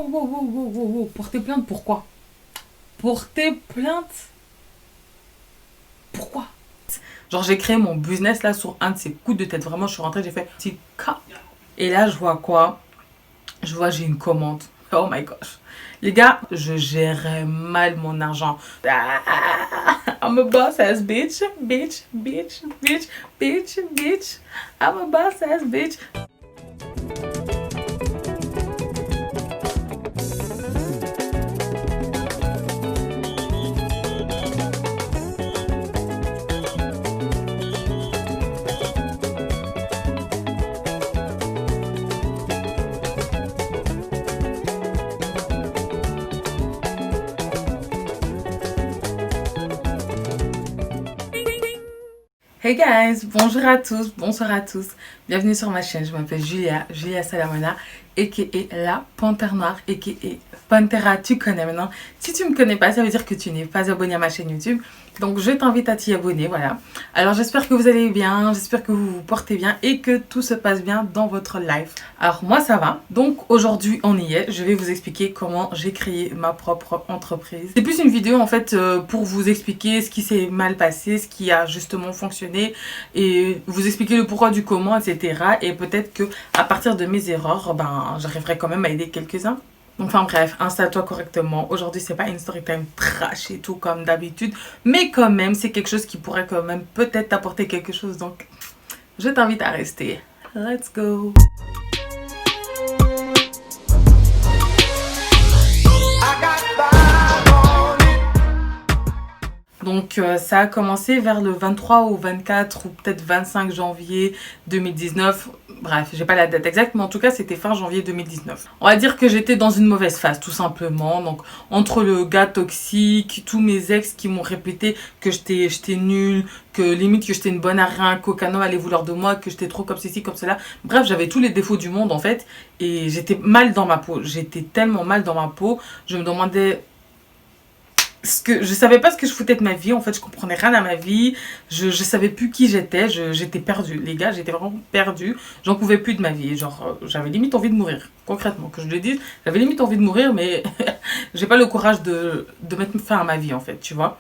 Wow. Porter plainte, pourquoi? Porter plainte, pourquoi? Genre, j'ai créé mon business là sur un de ces coups de tête. Vraiment, je suis rentrée, j'ai fait petit K. Et là, je vois quoi? Je vois, j'ai une commande. Oh my gosh. Les gars, je gérais mal mon argent. I'm a boss ass bitch. I'm a boss ass bitch. Hey guys, bonjour à tous, bonsoir à tous. Bienvenue sur ma chaîne, je m'appelle Julia Salamona, aka la Panthère Noire, aka Pantera, tu connais maintenant. Si tu me connais pas, ça veut dire que tu n'es pas abonné à ma chaîne YouTube. Donc je t'invite à t'y abonner, voilà. Alors j'espère que vous allez bien, j'espère que vous vous portez bien et que tout se passe bien dans votre life. Alors moi ça va, donc aujourd'hui on y est. Je vais vous expliquer comment j'ai créé ma propre entreprise. C'est plus une vidéo en fait pour vous expliquer ce qui s'est mal passé, ce qui a justement fonctionné et vous expliquer le pourquoi du comment, etc. Et peut-être que à partir de mes erreurs, ben j'arriverai quand même à aider quelques-uns. Enfin bref, installe-toi correctement. Aujourd'hui, c'est pas une story time trash et tout comme d'habitude. Mais quand même, c'est quelque chose qui pourrait quand même peut-être t'apporter quelque chose. Donc, je t'invite à rester. Let's go! Donc ça a commencé vers le 23 ou 24 ou peut-être 25 janvier 2019. Bref, j'ai pas la date exacte, mais en tout cas c'était fin janvier 2019. On va dire que j'étais dans une mauvaise phase tout simplement. Donc entre le gars toxique, tous mes ex qui m'ont répété que j'étais nulle, que limite que j'étais une bonne à rien, qu'aucun homme allait vouloir de moi, que j'étais trop comme ceci, comme cela. Bref, j'avais tous les défauts du monde en fait. Et j'étais mal dans ma peau. J'étais tellement mal dans ma peau. Je me demandais... je savais pas ce que je foutais de ma vie, en fait je comprenais rien à ma vie, je savais plus qui j'étais, j'étais perdue, les gars, j'étais vraiment perdue, j'en pouvais plus de ma vie, genre j'avais limite envie de mourir, concrètement, que je le dise, j'avais limite envie de mourir, mais j'ai pas le courage de mettre fin à ma vie en fait, tu vois.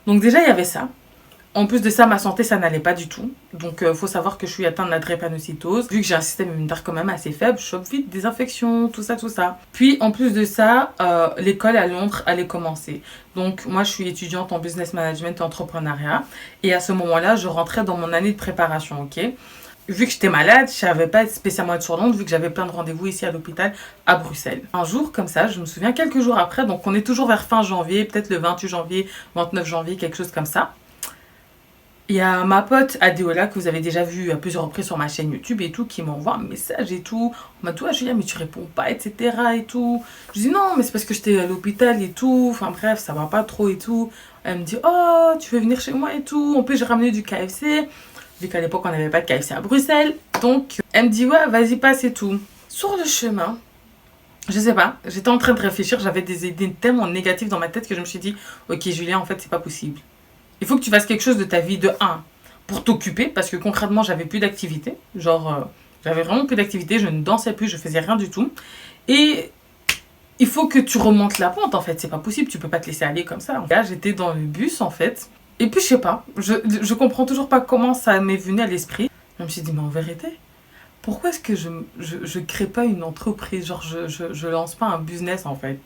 Donc déjà il y avait ça. En plus de ça, ma santé, ça n'allait pas du tout. Donc, faut savoir que je suis atteinte de la drépanocytose. Vu que j'ai un système immunitaire quand même assez faible, je chope vite des infections, tout ça, tout ça. Puis, en plus de ça, l'école à Londres allait commencer. Donc, moi, je suis étudiante en business management et entrepreneuriat. Et à ce moment-là, je rentrais dans mon année de préparation, ok? Vu que j'étais malade, je savais pas spécialement être sur Londres, vu que j'avais plein de rendez-vous ici à l'hôpital à Bruxelles. Un jour, comme ça, je me souviens, quelques jours après, donc on est toujours vers fin janvier, peut-être le 28 janvier, 29 janvier, quelque chose comme ça. Il y a ma pote Adéola, que vous avez déjà vu à plusieurs reprises sur ma chaîne YouTube et tout, qui m'envoie un message et tout. On m'a dit, ouais, Julia, mais tu réponds pas, etc. et tout. Je dis, non, mais c'est parce que j'étais à l'hôpital et tout. Enfin bref, ça va pas trop et tout. Elle me dit, oh, tu veux venir chez moi et tout. En plus, j'ai ramené du KFC. Vu qu'à l'époque, on n'avait pas de KFC à Bruxelles. Donc, elle me dit, ouais, vas-y, passe et tout. Sur le chemin, je sais pas, j'étais en train de réfléchir. J'avais des idées tellement négatives dans ma tête que je me suis dit, ok, Julia, en fait, c'est pas possible. Il faut que tu fasses quelque chose de ta vie de un pour t'occuper, parce que concrètement, j'avais plus d'activité. Genre, j'avais vraiment plus d'activité, je ne dansais plus, je faisais rien du tout. Et il faut que tu remontes la pente, en fait. C'est pas possible, tu peux pas te laisser aller comme ça. Là, j'étais dans le bus, en fait. Et puis, je sais pas, je comprends toujours pas comment ça m'est venu à l'esprit. Je me suis dit, mais en vérité, pourquoi est-ce que je crée pas une entreprise? Genre, je lance pas un business, en fait.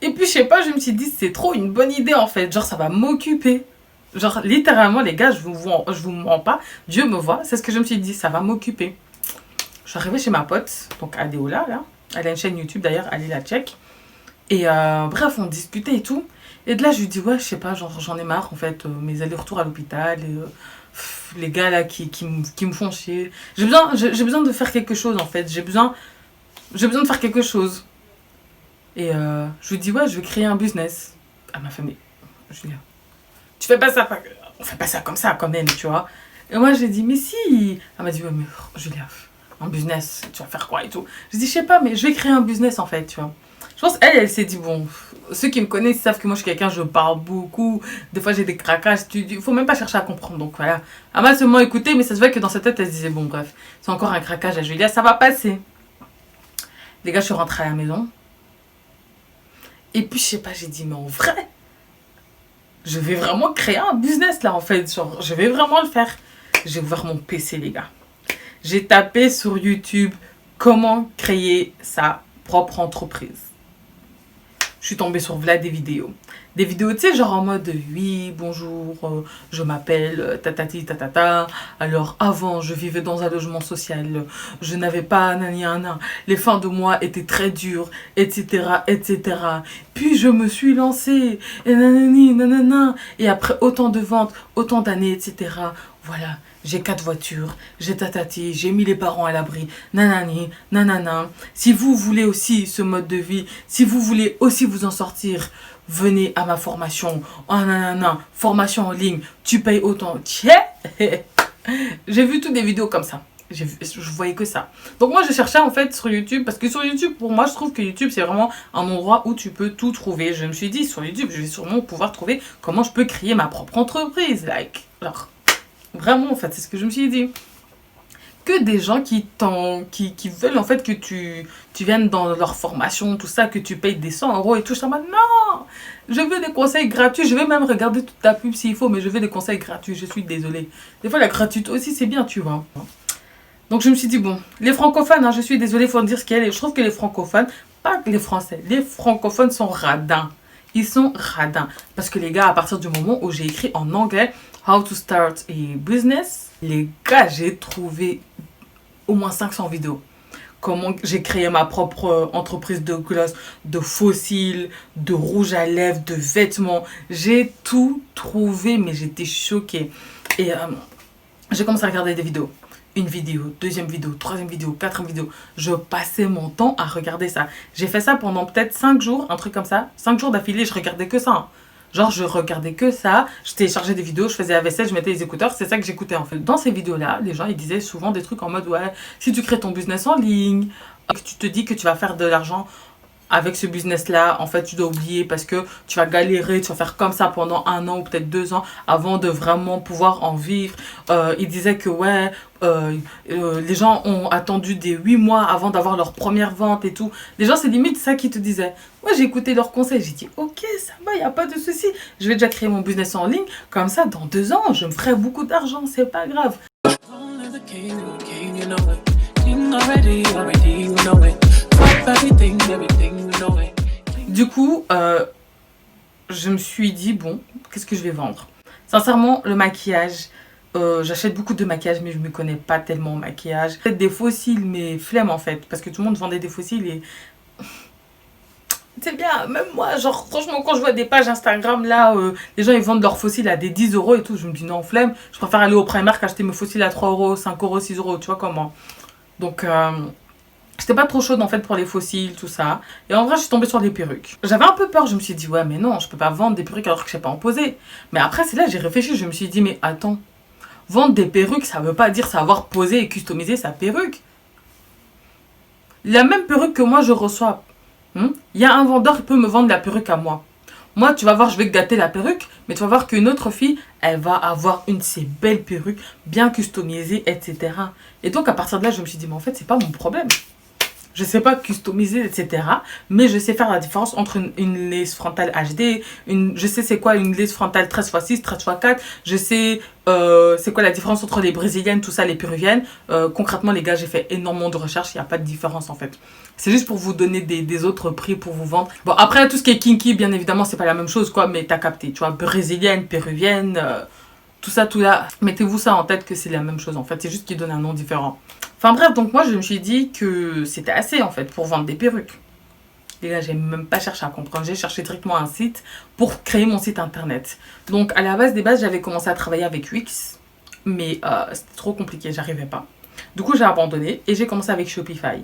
Et puis, je sais pas, je me suis dit, c'est trop une bonne idée, en fait. Genre, ça va m'occuper. Genre, littéralement, les gars, je vous mens pas. Dieu me voit. C'est ce que je me suis dit. Ça va m'occuper. Je suis arrivée chez ma pote, donc Adéola, là. Elle a une chaîne YouTube, d'ailleurs. Allez la check. Et bref, on discutait et tout. Et de là, je lui dis, ouais, je sais pas, genre, j'en ai marre, en fait. Mes allers-retours à l'hôpital. Les gars, là, qui me font chier. J'ai besoin de faire quelque chose, en fait. J'ai besoin de faire quelque chose. Et je lui dis, ouais, je vais créer un business. À ma famille. Je lui dis, tu fais pas ça, on fait pas ça comme ça quand même, tu vois. Et moi j'ai dit, mais si. Elle m'a dit, ouais, mais Julia, un business, tu vas faire quoi et tout. Je dis, je sais pas, mais je vais créer un business en fait, tu vois. Je pense elle s'est dit, bon, ceux qui me connaissent savent que moi je suis quelqu'un, je parle beaucoup. Des fois j'ai des craquages, il faut même pas chercher à comprendre. Donc voilà. Elle m'a seulement écouté, mais ça se voit que dans sa tête elle se disait, bon, bref, c'est encore un craquage à Julia, ça va passer. Les gars, je suis rentrée à la maison. Et puis, je sais pas, j'ai dit, mais en vrai, je vais vraiment créer un business là, en fait. Genre, je vais vraiment le faire. J'ai ouvert mon PC, les gars. J'ai tapé sur YouTube comment créer sa propre entreprise. Je suis tombée sur des vidéos. Des vidéos, tu sais, genre en mode oui, bonjour, je m'appelle tatati tatata. Alors avant, je vivais dans un logement social. Je n'avais pas nanana. Les fins de mois étaient très dures, etc., etc. Puis je me suis lancée. Et nanani, nanana. Et après autant de ventes, autant d'années, etc. Voilà. J'ai 4 voitures, j'ai tatati, j'ai mis les parents à l'abri, nanani, nanana. Si vous voulez aussi ce mode de vie, si vous voulez aussi vous en sortir, venez à ma formation. Oh nanana, formation en ligne, tu payes autant. Tiens. J'ai vu toutes des vidéos comme ça. Je voyais que ça. Donc moi je cherchais en fait sur YouTube, parce que sur YouTube, pour moi je trouve que YouTube c'est vraiment un endroit où tu peux tout trouver. Je me suis dit sur YouTube je vais sûrement pouvoir trouver comment je peux créer ma propre entreprise. Alors, vraiment, en fait, c'est ce que je me suis dit. Que des gens qui veulent, en fait, que tu viennes dans leur formation, tout ça, que tu payes des 100 € et tout. Je suis en mode, non, je veux des conseils gratuits. Je vais même regarder toute ta pub s'il faut, mais je veux des conseils gratuits. Je suis désolée. Des fois, la gratuité aussi, c'est bien, tu vois. Donc, je me suis dit, bon, les francophones, hein, je suis désolée, il faut me dire ce qu'il y a. Je trouve que les francophones, pas que les français, les francophones sont radins. Ils sont radins. Parce que les gars, à partir du moment où j'ai écrit en anglais How to start a business, les gars, j'ai trouvé au moins 500 vidéos. Comment j'ai créé ma propre entreprise de gloss, de fossiles, de rouge à lèvres, de vêtements. J'ai tout trouvé, mais j'étais choquée. Et j'ai commencé à regarder des vidéos. Une vidéo, deuxième vidéo, troisième vidéo, quatrième vidéo. Je passais mon temps à regarder ça. J'ai fait ça pendant peut-être 5 jours, un truc comme ça. 5 jours d'affilée, je regardais que ça. Hein. Genre, je regardais que ça. Je téléchargeais des vidéos, je faisais la vaisselle, je mettais les écouteurs. C'est ça que j'écoutais en fait. Dans ces vidéos-là, les gens, ils disaient souvent des trucs en mode, ouais, si tu crées ton business en ligne, que tu te dis que tu vas faire de l'argent avec ce business-là, en fait, tu dois oublier parce que tu vas galérer, tu vas faire comme ça pendant 1 an ou peut-être 2 ans avant de vraiment pouvoir en vivre. Il disait que, ouais, les gens ont attendu des 8 mois avant d'avoir leur première vente et tout. Les gens, c'est limite ça qu'ils te disaient. Moi, j'ai écouté leurs conseils. J'ai dit, ok, ça va, il n'y a pas de souci. Je vais déjà créer mon business en ligne. Comme ça, dans 2 ans, je me ferai beaucoup d'argent. C'est pas grave. Du coup, je me suis dit, bon, qu'est-ce que je vais vendre? Sincèrement, le maquillage, j'achète beaucoup de maquillage, mais je ne me connais pas tellement au maquillage. Peut-être des fossiles, mais flemme en fait, parce que tout le monde vendait des fossiles et... C'est bien, même moi, genre franchement, quand je vois des pages Instagram là, les gens ils vendent leurs fossiles à des 10 € et tout, je me dis non, flemme, je préfère aller au Primark acheter mes fossiles à 3 €, 5 €, 6 €, tu vois comment. Donc... j'étais pas trop chaude en fait pour les fossiles, tout ça. Et en vrai, je suis tombée sur des perruques. J'avais un peu peur, je me suis dit, ouais, mais non, je peux pas vendre des perruques alors que je sais pas en poser. Mais après, c'est là j'ai réfléchi, je me suis dit, mais attends, vendre des perruques, ça veut pas dire savoir poser et customiser sa perruque. La même perruque que moi je reçois, il y a un vendeur qui peut me vendre la perruque à moi. Moi, tu vas voir, je vais gâter la perruque, mais tu vas voir qu'une autre fille, elle va avoir une de ces belles perruques, bien customisées, etc. Et donc, à partir de là, je me suis dit, mais en fait, c'est pas mon problème. Je sais pas customiser, etc. Mais je sais faire la différence entre une lace frontale HD, je sais c'est quoi une lace frontale 13x6, 13x4. Je sais c'est quoi la différence entre les brésiliennes, tout ça, les péruviennes. Concrètement, les gars, j'ai fait énormément de recherches. Il n'y a pas de différence en fait. C'est juste pour vous donner des autres prix pour vous vendre. Bon, après, tout ce qui est kinky, bien évidemment, c'est pas la même chose, quoi. Mais t'as capté, tu vois, brésilienne, péruvienne... tout ça, tout là, mettez-vous ça en tête que c'est la même chose en fait, c'est juste qu'ils donnent un nom différent. Enfin bref, donc moi je me suis dit que c'était assez en fait pour vendre des perruques. Et là, j'ai même pas cherché à comprendre, j'ai cherché directement un site pour créer mon site internet. Donc à la base des bases, j'avais commencé à travailler avec Wix, mais c'était trop compliqué, j'arrivais pas. Du coup, j'ai abandonné et j'ai commencé avec Shopify.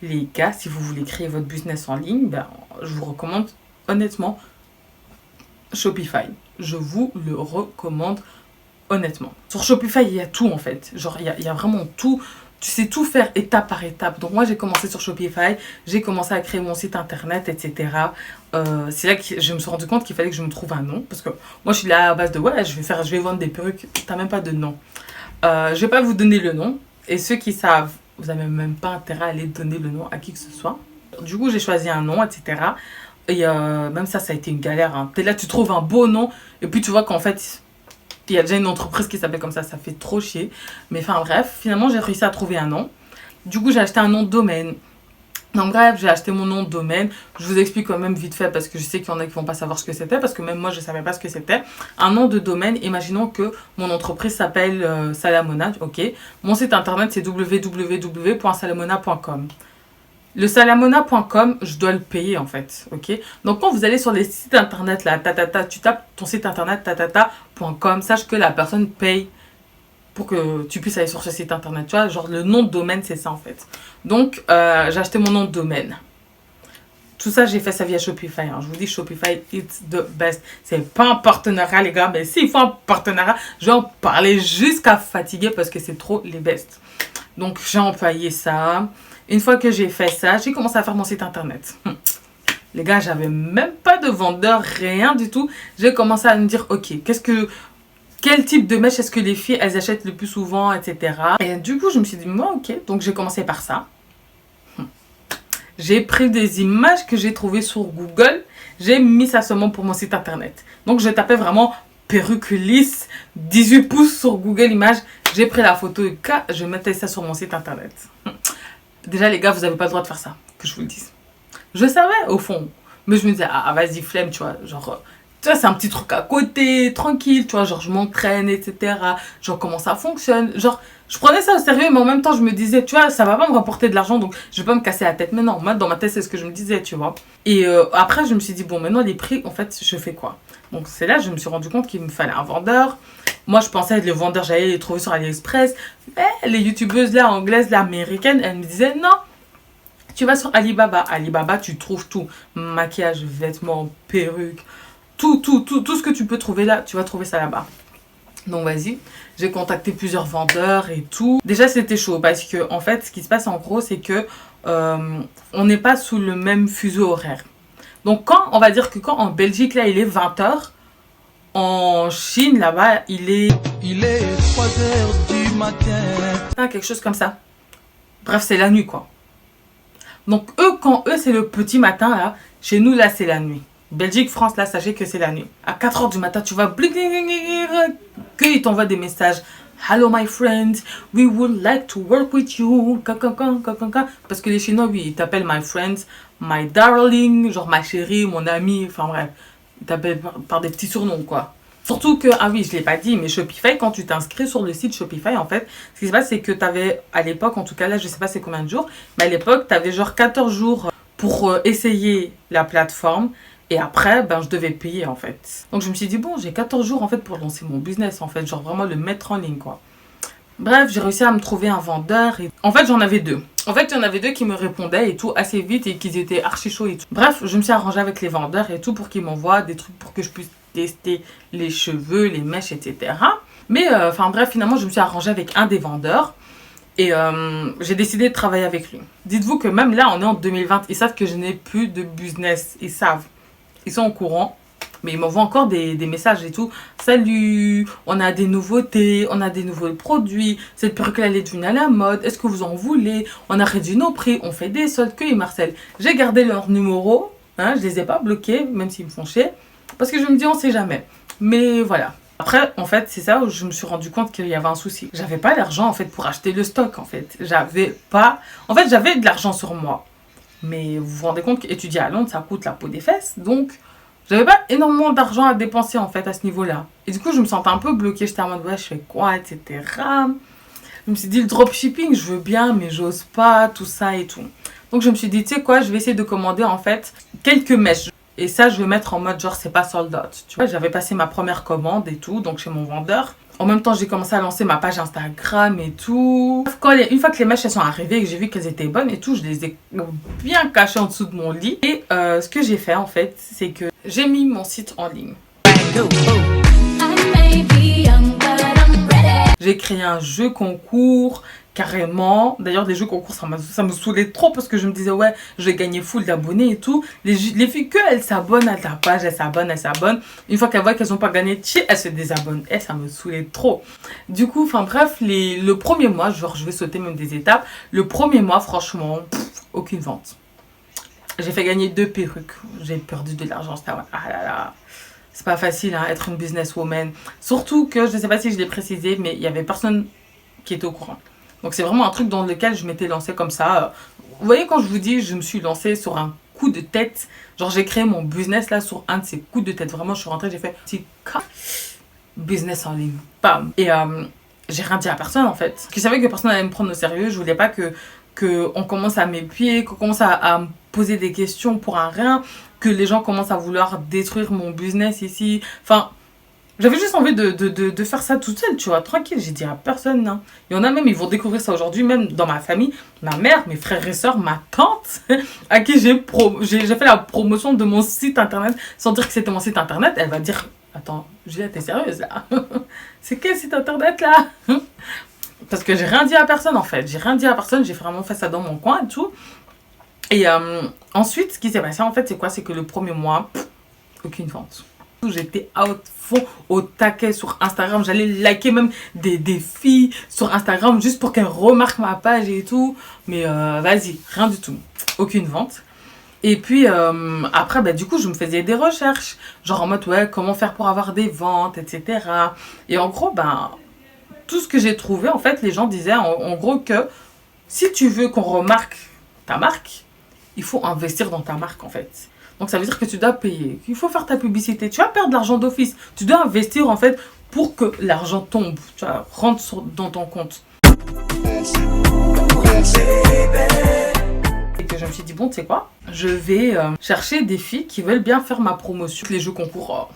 Les gars, si vous voulez créer votre business en ligne, ben, je vous recommande honnêtement Shopify. Je vous le recommande honnêtement. Sur Shopify, il y a tout en fait. Genre, il y a vraiment tout. Tu sais tout faire étape par étape. Donc moi, j'ai commencé sur Shopify. J'ai commencé à créer mon site internet, etc. C'est là que je me suis rendu compte qu'il fallait que je me trouve un nom. Parce que moi, je suis là à base de, ouais, je vais vendre des perruques. T'as même pas de nom. Je vais pas vous donner le nom. Et ceux qui savent, vous n'avez même pas intérêt à aller donner le nom à qui que ce soit. Du coup, j'ai choisi un nom, etc. Et même ça a été une galère. Hein. T'es là, tu trouves un beau nom, et puis tu vois qu'en fait, il y a déjà une entreprise qui s'appelle comme ça fait trop chier. Mais enfin bref, finalement, j'ai réussi à trouver un nom. Du coup, j'ai acheté un nom de domaine. Donc bref, j'ai acheté mon nom de domaine. Je vous explique quand même vite fait parce que je sais qu'il y en a qui vont pas savoir ce que c'était, parce que même moi je savais pas ce que c'était. Un nom de domaine, imaginons que mon entreprise s'appelle Salamona, ok. Mon site internet c'est www.salamona.com. Le salamona.com, je dois le payer en fait, ok. Donc quand vous allez sur les sites internet là, tu tapes ton site internet .com, sache que la personne paye pour que tu puisses aller sur ce site internet, tu vois, genre le nom de domaine c'est ça en fait. Donc j'ai acheté mon nom de domaine. Tout ça j'ai fait ça via Shopify, hein. Je vous dis Shopify it's the best. C'est pas un partenariat les gars, mais s'il faut un partenariat, je vais en parler jusqu'à fatiguer parce que c'est trop les best. Donc j'ai employé ça. Une fois que j'ai fait ça, j'ai commencé à faire mon site internet. Les gars, j'avais même pas de vendeur, rien du tout. J'ai commencé à me dire ok, quel type de mèche est-ce que les filles, elles achètent le plus souvent, etc. Et du coup, je me suis dit, moi, ok. Donc, j'ai commencé par ça. J'ai pris des images que j'ai trouvées sur Google. J'ai mis ça seulement pour mon site internet. Donc, je tapais vraiment perruque lisse, 18 pouces sur Google Images. J'ai pris la photo et je mettais ça sur mon site internet. Déjà, les gars, vous n'avez pas le droit de faire ça, que je vous le dise. Je savais, au fond. Mais je me disais, ah, vas-y, flemme, tu vois. Genre... tu vois, c'est un petit truc à côté, tranquille, tu vois, genre je m'entraîne, etc. Genre comment ça fonctionne. Genre, je prenais ça au sérieux, mais en même temps, je me disais, tu vois, ça va pas me rapporter de l'argent, donc je vais pas me casser la tête. Mais non, moi, dans ma tête, c'est ce que je me disais, tu vois. Et après, je me suis dit, bon, maintenant, les prix, en fait, je fais quoi? Donc, c'est là que je me suis rendu compte qu'il me fallait un vendeur. Moi, je pensais être le vendeur, j'allais les trouver sur AliExpress. Mais les youtubeuses, là, anglaises, là, américaines, elles me disaient, non. Tu vas sur Alibaba. Alibaba, tu trouves tout. Maquillage, vêtements, perruques. Tout ce que tu peux trouver là, tu vas trouver ça là-bas. Donc vas-y, j'ai contacté plusieurs vendeurs et tout. Déjà c'était chaud parce que en fait ce qui se passe en gros c'est que on n'est pas sous le même fuseau horaire. Donc on va dire que quand en Belgique là il est 20h, en Chine là-bas il est 3h du matin. Quelque chose comme ça. Bref c'est la nuit quoi. Donc quand eux c'est le petit matin là, chez nous là c'est la nuit. Belgique, France, là, sachez que c'est la nuit. À 4h du matin, tu vas qu'ils t'envoient des messages. Hello my friend, we would like to work with you. Parce que les Chinois, oui, ils t'appellent my friend, my darling, genre ma chérie, mon ami, enfin bref. Ils t'appellent par des petits surnoms, quoi. Surtout que, ah oui, je ne l'ai pas dit, mais Shopify, quand tu t'inscris sur le site Shopify, en fait, ce qui se passe, c'est que tu avais, à l'époque, en tout cas là, je ne sais pas c'est combien de jours, mais à l'époque, tu avais genre 14 jours pour essayer la plateforme. Et après, ben, je devais payer en fait. Donc je me suis dit, bon, j'ai 14 jours en fait pour lancer mon business en fait. Genre vraiment le mettre en ligne quoi. Bref, j'ai réussi à me trouver un vendeur. Et... en fait, j'en avais deux. En fait, il y en avait deux qui me répondaient et tout assez vite et qui étaient archi chauds et tout. Bref, je me suis arrangée avec les vendeurs et tout pour qu'ils m'envoient des trucs pour que je puisse tester les cheveux, les mèches, etc. Mais enfin bref, finalement, je me suis arrangée avec un des vendeurs. Et j'ai décidé de travailler avec lui. Dites-vous que même là, on est en 2020. Ils savent que je n'ai plus de business. Ils savent. Ils sont au courant, mais ils m'envoient encore des messages et tout. Salut, on a des nouveautés, on a des nouveaux produits. Cette perruque-là, elle est devenue à la mode. Est-ce que vous en voulez? On a réduit nos prix, on fait des soldes. Que ils Marcel. J'ai gardé leur numéro, hein, je les ai pas bloqués, même s'ils me font chier. Parce que je me dis, on sait jamais. Mais voilà. Après, en fait, c'est ça où je me suis rendu compte qu'il y avait un souci. J'avais pas l'argent, en fait, pour acheter le stock, en fait. J'avais pas... En fait, j'avais de l'argent sur moi. Mais vous vous rendez compte qu'étudier à Londres, ça coûte la peau des fesses. Donc, j'avais pas énormément d'argent à dépenser en fait à ce niveau-là. Et du coup, je me sentais un peu bloquée. J'étais en mode, ouais, je fais quoi, etc. Je me suis dit, le dropshipping, je veux bien, mais j'ose pas, tout ça et tout. Donc, je me suis dit, tu sais quoi, je vais essayer de commander en fait quelques mèches. Et ça, je vais mettre en mode genre, c'est pas sold out. Tu vois, j'avais passé ma première commande et tout, donc chez mon vendeur. En même temps, j'ai commencé à lancer ma page Instagram et tout. Une fois que les mèches elles sont arrivées et que j'ai vu qu'elles étaient bonnes et tout, je les ai bien cachées en dessous de mon lit. Et ce que j'ai fait en fait, c'est que j'ai mis mon site en ligne. J'ai créé un jeu concours, carrément. D'ailleurs, les jeux concours, ça me saoulait trop parce que je me disais, ouais, je vais gagner full d'abonnés et tout. Les filles, elles s'abonnent à ta page, elles s'abonnent. Une fois qu'elles voient qu'elles n'ont pas gagné, elles se désabonnent. Et ça me saoulait trop. Du coup, enfin bref, le premier mois, genre, je vais sauter même des étapes. Le premier mois, franchement, aucune vente. J'ai fait gagner 2 perruques. J'ai perdu de l'argent. C'était ah là là. C'est pas facile, hein, être une businesswoman. Surtout que, je ne sais pas si je l'ai précisé, mais il y avait personne qui était au courant. Donc c'est vraiment un truc dans lequel je m'étais lancée comme ça. Vous voyez, quand je vous dis, je me suis lancée sur un coup de tête. Genre, j'ai créé mon business là sur un de ces coups de tête. Vraiment, je suis rentrée, j'ai fait petit business en ligne. Bam. Et j'ai rien dit à personne en fait. Parce que je savais que personne allait me prendre au sérieux. Je voulais pas que on commence à m'épier, qu'on commence à me poser des questions pour un rien, que les gens commencent à vouloir détruire mon business ici. Enfin, j'avais juste envie de faire ça toute seule, tu vois, tranquille. J'ai dit à personne, non. Il y en a même, ils vont découvrir ça aujourd'hui, même dans ma famille, ma mère, mes frères et sœurs, ma tante, à qui j'ai fait la promotion de mon site internet, sans dire que c'était mon site internet. Elle va dire, attends, Julia, t'es sérieuse là? C'est quel site internet là? Parce que j'ai rien dit à personne en fait. J'ai rien dit à personne, j'ai vraiment fait ça dans mon coin et tout. Et ensuite, ce qui s'est passé en fait, c'est quoi? C'est que le premier mois, aucune vente. J'étais out fond au taquet sur Instagram. J'allais liker même des filles sur Instagram juste pour qu'elles remarquent ma page et tout. Mais vas-y, rien du tout. Aucune vente. Et puis après, bah, du coup, je me faisais des recherches. Genre en mode, ouais, comment faire pour avoir des ventes, etc. Et en gros, ben, tout ce que j'ai trouvé, en fait, les gens disaient en gros que si tu veux qu'on remarque ta marque, il faut investir dans ta marque, en fait. Donc, ça veut dire que tu dois payer, qu'il faut faire ta publicité. Tu vas perdre de l'argent d'office. Tu dois investir, en fait, pour que l'argent tombe. Tu vois, rentre dans ton compte. Et que je me suis dit, bon, tu sais quoi? Je vais chercher des filles qui veulent bien faire ma promotion. Les jeux concours,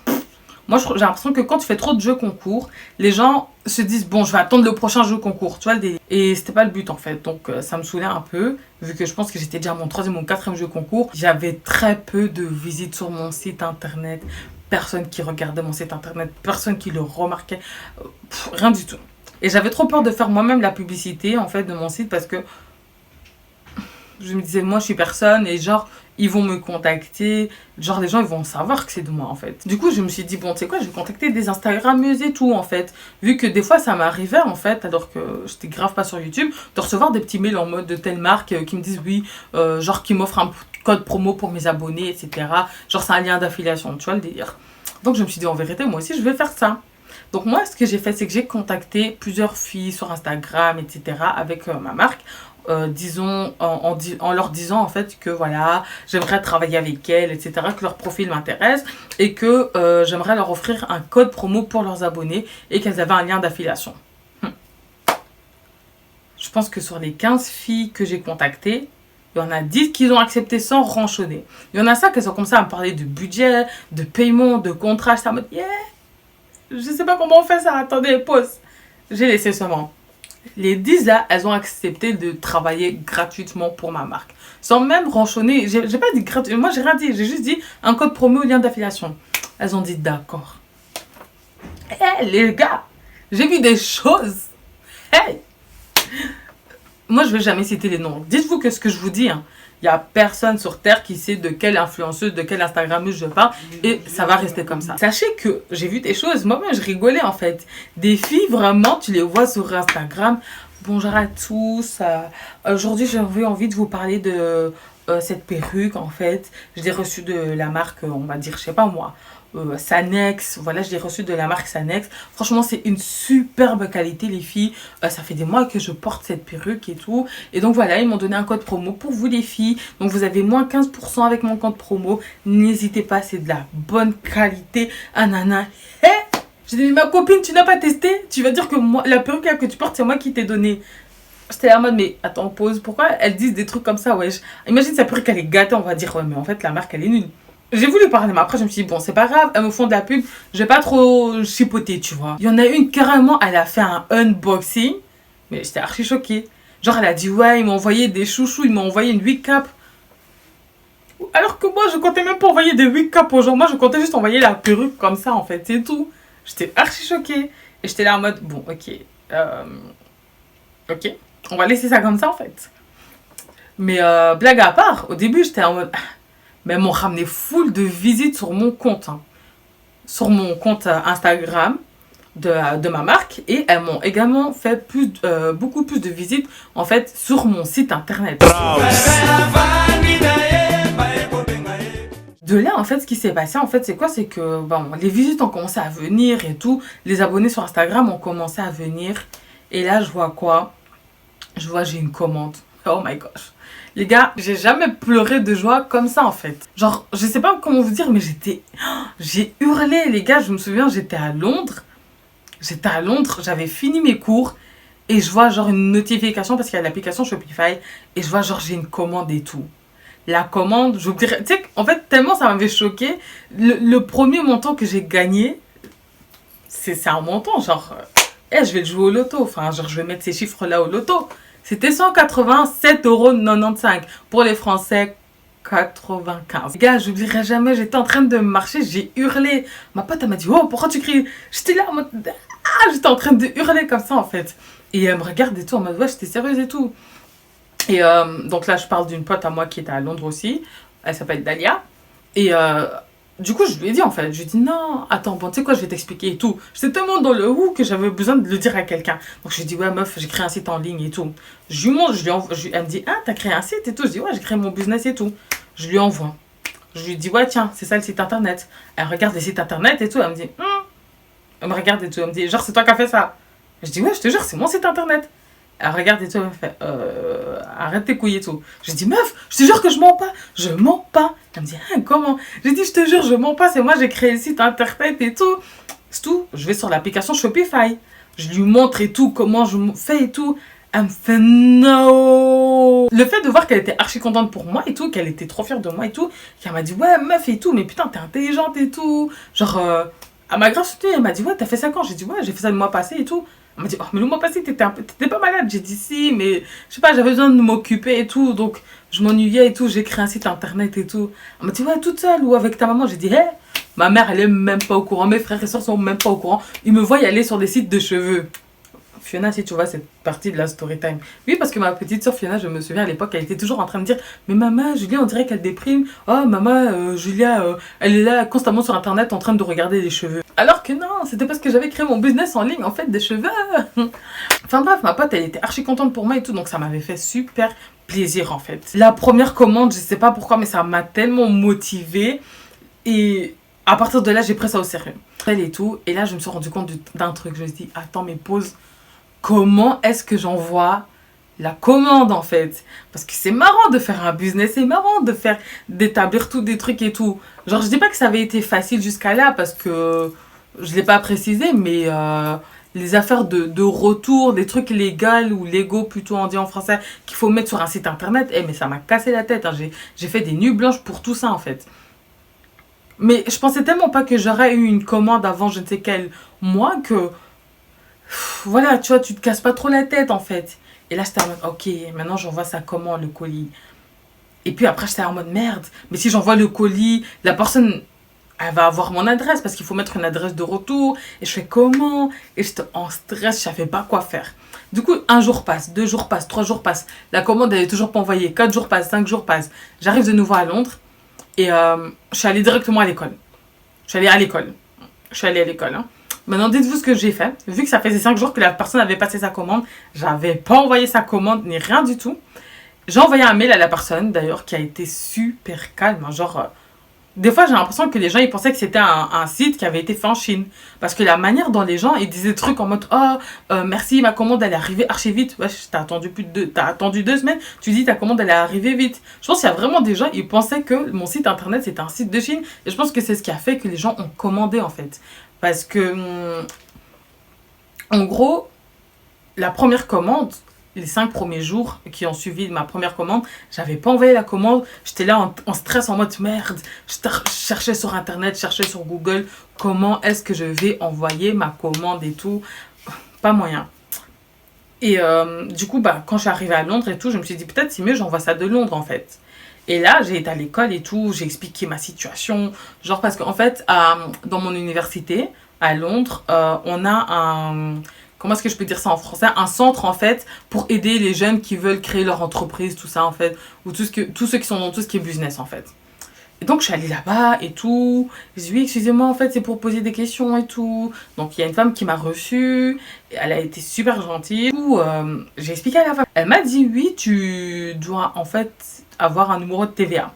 moi, j'ai l'impression que quand tu fais trop de jeux concours, les gens se disent, bon, je vais attendre le prochain jeu concours. Tu vois, le délire. Et c'était pas le but, en fait. Donc, ça me saoulait un peu, vu que je pense que j'étais déjà à mon 3e ou 4e jeu concours. J'avais très peu de visites sur mon site internet. Personne qui regardait mon site internet. Personne qui le remarquait. Rien du tout. Et j'avais trop peur de faire moi-même la publicité, en fait, de mon site, parce que je me disais, moi, je suis personne. Et genre, ils vont me contacter, genre les gens ils vont savoir que c'est de moi en fait. Du coup je me suis dit bon tu sais quoi, je vais contacter des Instagrammeuses et tout en fait. Vu que des fois ça m'arrivait en fait, alors que j'étais grave pas sur YouTube, de recevoir des petits mails en mode de telle marque qui me disent oui, genre qui m'offrent un code promo pour mes abonnés, etc. Genre c'est un lien d'affiliation, tu vois le délire. Donc je me suis dit en vérité moi aussi je vais faire ça. Donc moi ce que j'ai fait c'est que j'ai contacté plusieurs filles sur Instagram, etc. avec ma marque. Disons en leur disant en fait que voilà j'aimerais travailler avec elles, etc., que leur profil m'intéresse et que j'aimerais leur offrir un code promo pour leurs abonnés et qu'elles avaient un lien d'affiliation. Je pense que sur les 15 filles que j'ai contactées, il y en a 10 qui ont accepté sans ronchonner. Il y en a 5 qui sont comme ça à me parler de budget, de paiement, de contrat. J'étais en mode yeah, je sais pas comment on fait ça, attendez, pause. J'ai laissé seulement. Les 10 là, elles ont accepté de travailler gratuitement pour ma marque. Sans même ronchonner. J'ai pas dit gratuitement. Moi, j'ai rien dit. J'ai juste dit un code promo, lien d'affiliation. Elles ont dit d'accord. Hey, les gars, j'ai vu des choses. Hey! Moi, je vais jamais citer les noms. Dites-vous que ce que je vous dis, hein, il n'y a personne sur Terre qui sait de quelle influenceuse, de quelle Instagrammeuse je parle. Et ça va rester comme ça. Sachez que j'ai vu des choses. Moi-même, je rigolais en fait. Des filles, vraiment, tu les vois sur Instagram. Bonjour à tous. Aujourd'hui, j'avais envie de vous parler de cette perruque en fait. Je l'ai reçue de la marque, on va dire, je sais pas moi. Sanex, voilà, je l'ai reçu de la marque Sanex. Franchement, c'est une superbe qualité, les filles. Ça fait des mois que je porte cette perruque et tout. Et donc voilà, ils m'ont donné un code promo pour vous, les filles. Donc vous avez moins 15% avec mon code promo. N'hésitez pas, c'est de la bonne qualité. Anana. Hé, j'ai dit, ma copine, tu n'as pas testé? Tu vas dire que moi, la perruque que tu portes, c'est moi qui t'ai donné. J'étais en mode, mais attends, pause. Pourquoi elles disent des trucs comme ça, wesh? Imagine sa perruque, elle est gâtée, on va dire, ouais, mais en fait, la marque, elle est nulle. J'ai voulu parler, mais après, je me suis dit, bon, c'est pas grave, elles me font de la pub, je vais pas trop chipoter, tu vois. Il y en a une, carrément, elle a fait un unboxing, mais j'étais archi choquée. Genre, elle a dit, ouais, ils m'ont envoyé des chouchous, ils m'ont envoyé une 8 cap. Alors que moi, je comptais même pas envoyer des 8 cap aux gens. Moi, je comptais juste envoyer la perruque comme ça, en fait, c'est tout. J'étais archi choquée. Et j'étais là en mode, bon, ok. Ok, on va laisser ça comme ça, en fait. Mais blague à part, au début, j'étais en mode... Mais elles m'ont ramené full de visites sur mon compte. Hein. Sur mon compte Instagram de ma marque. Et elles m'ont également fait beaucoup plus de visites, en fait, sur mon site internet. De là, en fait, ce qui s'est passé, en fait, c'est quoi? C'est que, bon, les visites ont commencé à venir et tout. Les abonnés sur Instagram ont commencé à venir. Et là, je vois quoi? Je vois, j'ai une commande. Oh my gosh. Les gars, j'ai jamais pleuré de joie comme ça, en fait. Genre, je sais pas comment vous dire, mais j'ai hurlé, les gars. Je me souviens, j'étais à Londres. J'avais fini mes cours. Et je vois, genre, une notification parce qu'il y a l'application Shopify. Et je vois, genre, j'ai une commande et tout. La commande, je vous dirais, tu sais, en fait, tellement ça m'avait choqué. Le premier montant que j'ai gagné, c'est un montant, genre, je vais le jouer au loto. Enfin, genre, je vais mettre ces chiffres-là au loto. C'était 187,95 €. Pour les Français, 95. Les gars, je n'oublierai jamais, j'étais en train de marcher, j'ai hurlé. Ma pote, elle m'a dit, oh, pourquoi tu cries? J'étais là en mode, j'étais en train de hurler comme ça, en fait. Et elle me regarde et tout, en mode, ouais, j'étais sérieuse et tout. Et donc là, je parle d'une pote à moi qui était à Londres aussi. Elle s'appelle Dalia. Et du coup, je lui ai dit en fait, je lui ai dit non, attends, bon, tu sais quoi, je vais t'expliquer et tout. J'étais tellement dans le que j'avais besoin de le dire à quelqu'un. Donc je lui ai dit, ouais, meuf, j'ai créé un site en ligne et tout. Je lui montre, elle me dit, ah, t'as créé un site et tout. Je dis, ouais, j'ai créé mon business et tout. Je lui envoie. Je lui dis, ouais, tiens, c'est ça le site internet. Elle regarde les sites internet et tout. Elle me dit, elle me regarde et tout. Elle me dit, genre, c'est toi qui as fait ça. Je dis, ouais, je te jure, c'est mon site internet. Elle regarde et tout, elle me fait arrête tes couilles et tout. Je dis meuf, je te jure que je mens pas, je mens pas. Elle me dit hein, comment? J'ai dit je te jure, je mens pas, c'est moi j'ai créé le site internet et tout. C'est tout, je vais sur l'application Shopify. Je lui montre et tout, comment je fais et tout. Elle me fait no. Le fait de voir qu'elle était archi contente pour moi et tout, qu'elle était trop fière de moi et tout, qu'elle m'a dit ouais meuf et tout, mais putain t'es intelligente et tout. Genre, elle m'a grave soutenue, elle m'a dit ouais t'as fait ça quand? J'ai dit ouais j'ai fait ça le mois passé et tout. Elle m'a dit, oh, mais le mois passé, t'étais pas malade. J'ai dit, si, mais je sais pas, j'avais besoin de m'occuper et tout. Donc, je m'ennuyais et tout. J'ai créé un site internet et tout. Elle m'a dit, ouais, toute seule ou avec ta maman. J'ai dit, hé, ma mère, elle est même pas au courant. Mes frères et soeurs sont même pas au courant. Ils me voient y aller sur des sites de cheveux. Fiona, si tu vois cette partie de la story time. Oui, parce que ma petite soeur Fiona, je me souviens à l'époque, elle était toujours en train de dire mais maman, Julia, on dirait qu'elle déprime. Oh, maman, Julia, elle est là constamment sur internet en train de regarder les cheveux. Alors que non, c'était parce que j'avais créé mon business en ligne, en fait, des cheveux. Enfin bref, ma pote, elle était archi contente pour moi et tout, donc ça m'avait fait super plaisir, en fait. La première commande, je sais pas pourquoi, mais ça m'a tellement motivée. Et à partir de là, j'ai pris ça au sérieux. Et tout, et là, je me suis rendu compte d'un truc. Je me suis dit, attends, mais pause. Comment est-ce que j'envoie la commande en fait? Parce que c'est marrant de faire un business, c'est marrant d'établir tout des trucs et tout. Genre je dis pas que ça avait été facile jusqu'à là parce que je l'ai pas précisé, mais les affaires de retour, des trucs légaux ou légaux plutôt on dit en français qu'il faut mettre sur un site internet, mais ça m'a cassé la tête. Hein. J'ai fait des nuits blanches pour tout ça en fait. Mais je pensais tellement pas que j'aurais eu une commande avant je ne sais quel mois que voilà, tu vois, tu te casses pas trop la tête en fait. Et là, j'étais en mode, ok, maintenant j'envoie ça comment le colis? Et puis après, j'étais en mode merde. Mais si j'envoie le colis, la personne, elle va avoir mon adresse parce qu'il faut mettre une adresse de retour. Et je fais comment? Et j'étais en stress, je savais pas quoi faire. Du coup, 1 jour passe, 2 jours passent, 3 jours passent. La commande, elle est toujours pas envoyée. 4 jours passent, 5 jours passent. J'arrive de nouveau à Londres et je suis allée directement à l'école. Je suis allée à l'école. Hein. Maintenant, dites-vous ce que j'ai fait. Vu que ça faisait 5 jours que la personne avait passé sa commande, j'avais pas envoyé sa commande ni rien du tout. J'ai envoyé un mail à la personne, d'ailleurs, qui a été super calme. Genre, des fois, j'ai l'impression que les gens, ils pensaient que c'était un site qui avait été fait en Chine. Parce que la manière dont les gens, ils disaient des trucs en mode « Oh, merci, ma commande, elle est arrivée archi vite. » Wesh, t'as attendu 2 semaines. Tu dis ta commande, elle est arrivée vite. Je pense qu'il y a vraiment des gens, ils pensaient que mon site internet, c'était un site de Chine. Et je pense que c'est ce qui a fait que les gens ont commandé, en fait. Parce que, en gros, la première commande, les 5 premiers jours qui ont suivi ma première commande, j'avais pas envoyé la commande. J'étais là en stress, en mode merde. Je cherchais sur internet, je cherchais sur Google comment est-ce que je vais envoyer ma commande et tout. Pas moyen. Et du coup, quand je suis arrivée à Londres et tout, je me suis dit peut-être c'est mieux, j'envoie ça de Londres en fait. Et là, j'ai été à l'école et tout, j'ai expliqué ma situation. Genre parce qu'en fait, dans mon université, à Londres, on a un... Comment est-ce que je peux dire ça en français? Un centre, en fait, pour aider les jeunes qui veulent créer leur entreprise, tout ça, en fait. Ou tous ceux qui sont dans tout ce qui est business, en fait. Et donc, je suis allée là-bas et tout. Je dis, oui, excusez-moi, en fait, c'est pour poser des questions et tout. Donc, il y a une femme qui m'a reçue. Elle a été super gentille. Du coup, j'ai expliqué à la femme. Elle m'a dit, oui, tu dois, en fait, avoir un numéro de TVA.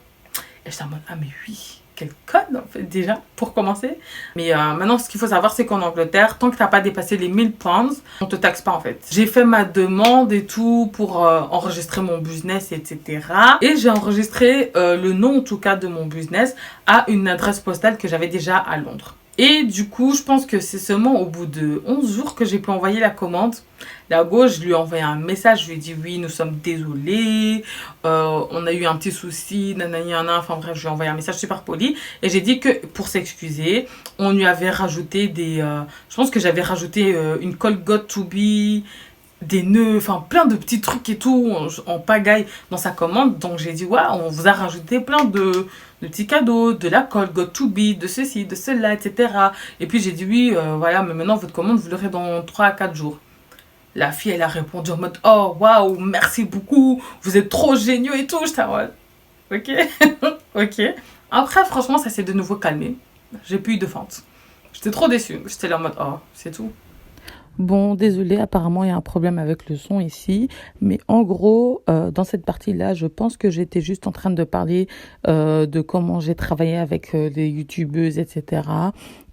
Et j'étais en mode, ah, mais oui. quel code en fait déjà pour commencer. Mais maintenant ce qu'il faut savoir c'est qu'en Angleterre, tant que t'as pas dépassé les 1000 pounds, on te taxe pas en fait. J'ai fait ma demande et tout pour enregistrer mon business, etc. Et j'ai enregistré le nom en tout cas de mon business à une adresse postale que j'avais déjà à Londres. Et du coup, je pense que c'est seulement au bout de 11 jours que j'ai pu envoyer la commande. La gauche, je lui ai envoyé un message, je lui ai dit oui, nous sommes désolés, on a eu un petit souci, nanani, enfin bref, je lui ai envoyé un message super poli. Et j'ai dit que pour s'excuser, on lui avait rajouté je pense que j'avais rajouté une call got to be, des nœuds, enfin plein de petits trucs et tout en pagaille dans sa commande. Donc j'ai dit ouais, on vous a rajouté plein de petits cadeaux, de la colle, got to be, de ceci, de cela, etc. Et puis j'ai dit oui, voilà, mais maintenant votre commande vous l'aurez dans 3 à 4 jours. La fille elle a répondu en mode oh waouh, merci beaucoup, vous êtes trop géniaux et tout. J'étais ouais, ok, ok. Après franchement ça s'est de nouveau calmé, j'ai plus eu de fente. J'étais trop déçue, j'étais là en mode oh c'est tout. Bon, désolé, apparemment il y a un problème avec le son ici, mais en gros, dans cette partie-là, je pense que j'étais juste en train de parler de comment j'ai travaillé avec les youtubeuses, etc.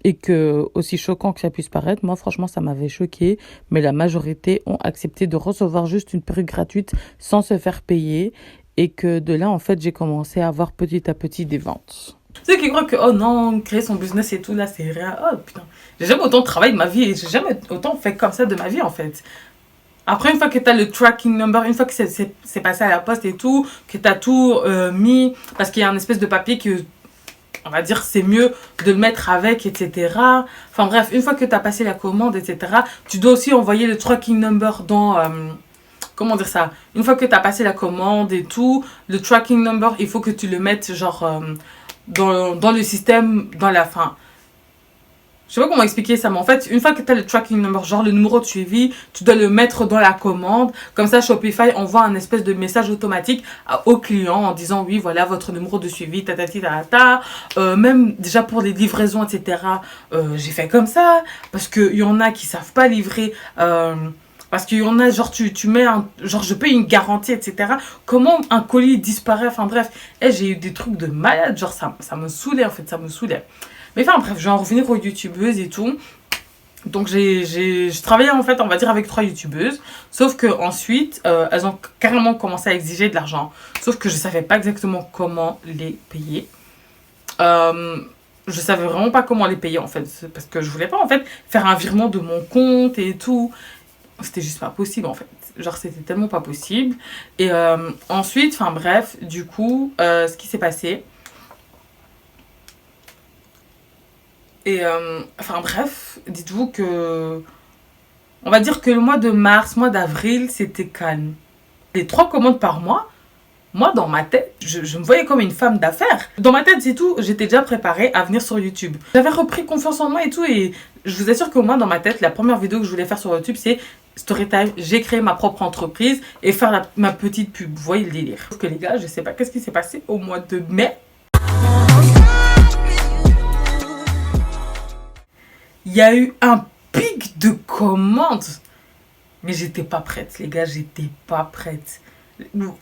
Et que, aussi choquant que ça puisse paraître, moi franchement ça m'avait choqué, mais la majorité ont accepté de recevoir juste une perruque gratuite sans se faire payer, et que de là en fait j'ai commencé à avoir petit à petit des ventes. Ceux qui croient que, oh non, créer son business et tout, là, c'est rien. Oh putain, j'ai jamais autant travaillé de ma vie et j'ai jamais autant fait comme ça de ma vie, en fait. Après, une fois que tu as le tracking number, une fois que c'est passé à la poste et tout, que tu as tout mis, parce qu'il y a un espèce de papier que, on va dire, c'est mieux de le mettre avec, etc. Enfin bref, une fois que tu as passé la commande, etc., tu dois aussi envoyer le tracking number dans... comment dire ça? Une fois que tu as passé la commande et tout, le tracking number, il faut que tu le mettes, genre... dans le système, dans la fin. Je sais pas comment expliquer ça, mais en fait, une fois que tu as le tracking number, genre le numéro de suivi, tu dois le mettre dans la commande. Comme ça, Shopify envoie un espèce de message automatique au client en disant oui, voilà votre numéro de suivi, même déjà pour les livraisons, etc. J'ai fait comme ça parce qu'il y en a qui savent pas livrer. Parce qu'il y en a, genre, tu mets genre, je paye une garantie, etc. Comment un colis disparaît, enfin bref. Et j'ai eu des trucs de malade, genre, ça me saoulait, en fait, ça me saoulait. Mais enfin, bref, je vais en revenir aux youtubeuses et tout. Donc, je travaillais, en fait, on va dire, avec 3 youtubeuses. Sauf que ensuite, elles ont carrément commencé à exiger de l'argent. Sauf que je savais pas exactement comment les payer. Je savais vraiment pas comment les payer, en fait. Parce que je voulais pas, en fait, faire un virement de mon compte et tout. C'était juste pas possible en fait, genre c'était tellement pas possible. Et ensuite, enfin bref, du coup ce qui s'est passé, et enfin bref, dites-vous que on va dire que le mois de mars, mois d'avril, c'était calme. Les 3 commandes par mois, moi dans ma tête, je me voyais comme une femme d'affaires. Dans ma tête c'est tout, j'étais déjà préparée à venir sur YouTube. J'avais repris confiance en moi et tout, et je vous assure que moi dans ma tête, la première vidéo que je voulais faire sur YouTube c'est Storytime, j'ai créé ma propre entreprise et faire ma petite pub. Vous voyez le délire. Sauf que les gars, je sais pas qu'est-ce qui s'est passé au mois de mai. Il y a eu un pic de commandes. Mais j'étais pas prête, les gars, j'étais pas prête.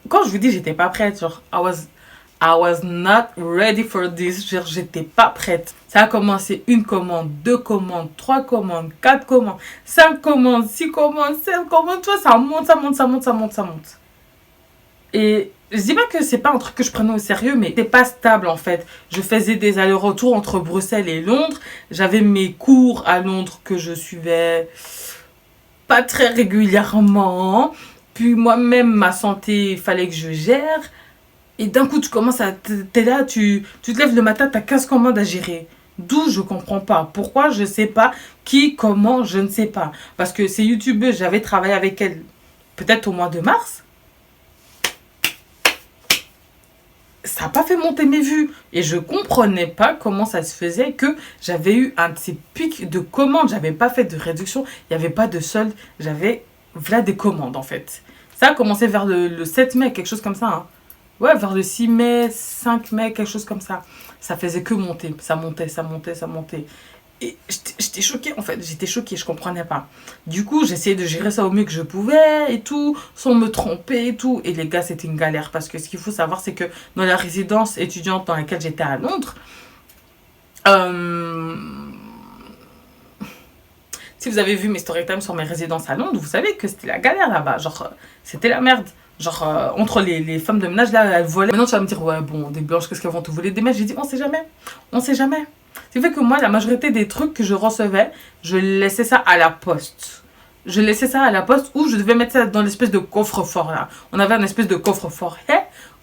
Quand je vous dis j'étais pas prête, genre, I was not ready for this. Genre, j'étais pas prête. Ça a commencé 1 commande, 2 commandes, 3 commandes, 4 commandes, 5 commandes, 6 commandes, 7 commandes. Tu vois, ça monte, ça monte, ça monte, ça monte, ça monte. Et je dis pas que c'est pas un truc que je prenais au sérieux, mais c'était pas stable en fait. Je faisais des allers-retours entre Bruxelles et Londres. J'avais mes cours à Londres que je suivais pas très régulièrement. Puis moi-même, ma santé, il fallait que je gère. Et d'un coup, tu commences à... T'es là, tu te lèves le matin, t'as 15 commandes à gérer. D'où je comprends pas. Pourquoi je sais pas. Qui, comment, je ne sais pas. Parce que ces youtubeuses, j'avais travaillé avec elles peut-être au mois de mars. Ça n'a pas fait monter mes vues. Et je comprenais pas comment ça se faisait que j'avais eu un de ces pics de commandes. J'avais pas fait de réduction. Il n'y avait pas de solde. J'avais voilà des commandes en fait. Ça a commencé vers le 7 mai, quelque chose comme ça. Hein. Ouais, vers le 6 mai, 5 mai, quelque chose comme ça. Ça faisait que monter. Ça montait, ça montait, ça montait. Et j'étais choquée en fait. J'étais choquée, je comprenais pas. Du coup, j'essayais de gérer ça au mieux que je pouvais et tout, sans me tromper et tout. Et les gars, c'était une galère. Parce que ce qu'il faut savoir, c'est que dans la résidence étudiante dans laquelle j'étais à Londres, Euh, Si vous avez vu mes story time sur mes résidences à Londres, vous savez que c'était la galère là-bas. Genre, c'était la merde. Genre, entre les femmes de ménage, là, elles volaient. Maintenant, tu vas me dire, ouais, bon, des blanches, qu'est-ce qu'elles vont te voler des mèches? J'ai dit, on sait jamais. On sait jamais. C'est fait que moi, la majorité des trucs que je recevais, je laissais ça à la poste. Je laissais ça à la poste ou je devais mettre ça dans l'espèce de coffre-fort là. On avait un espèce de coffre-fort.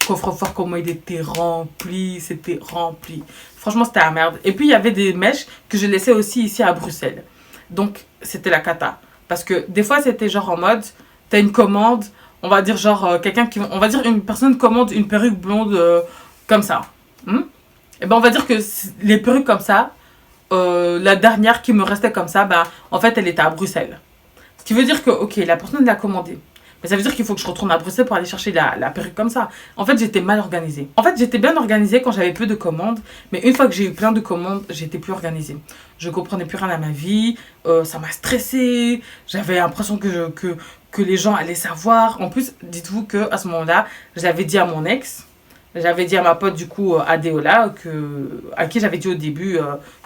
Coffre-fort, comment il était rempli. C'était rempli. Franchement, c'était la merde. Et puis, il y avait des mèches que je laissais aussi ici à Bruxelles. Donc, c'était la cata. Parce que des fois, c'était genre en mode, t'as une commande, on va dire genre quelqu'un qui... On va dire une personne commande une perruque blonde comme ça. Et ben on va dire que les perruques comme ça, la dernière qui me restait comme ça, bah, en fait, elle était à Bruxelles. Ce qui veut dire que, ok, la personne l'a commandée. Mais ça veut dire qu'il faut que je retourne à Bruxelles pour aller chercher la perruque comme ça. En fait, j'étais mal organisée. En fait, j'étais bien organisée quand j'avais peu de commandes. Mais une fois que j'ai eu plein de commandes, j'étais plus organisée. Je comprenais plus rien à ma vie. Ça m'a stressée. J'avais l'impression que les gens allaient savoir. En plus, dites-vous qu'à ce moment-là, je l'avais dit à mon ex. J'avais dit à ma pote, du coup, Adéola, à qui j'avais dit au début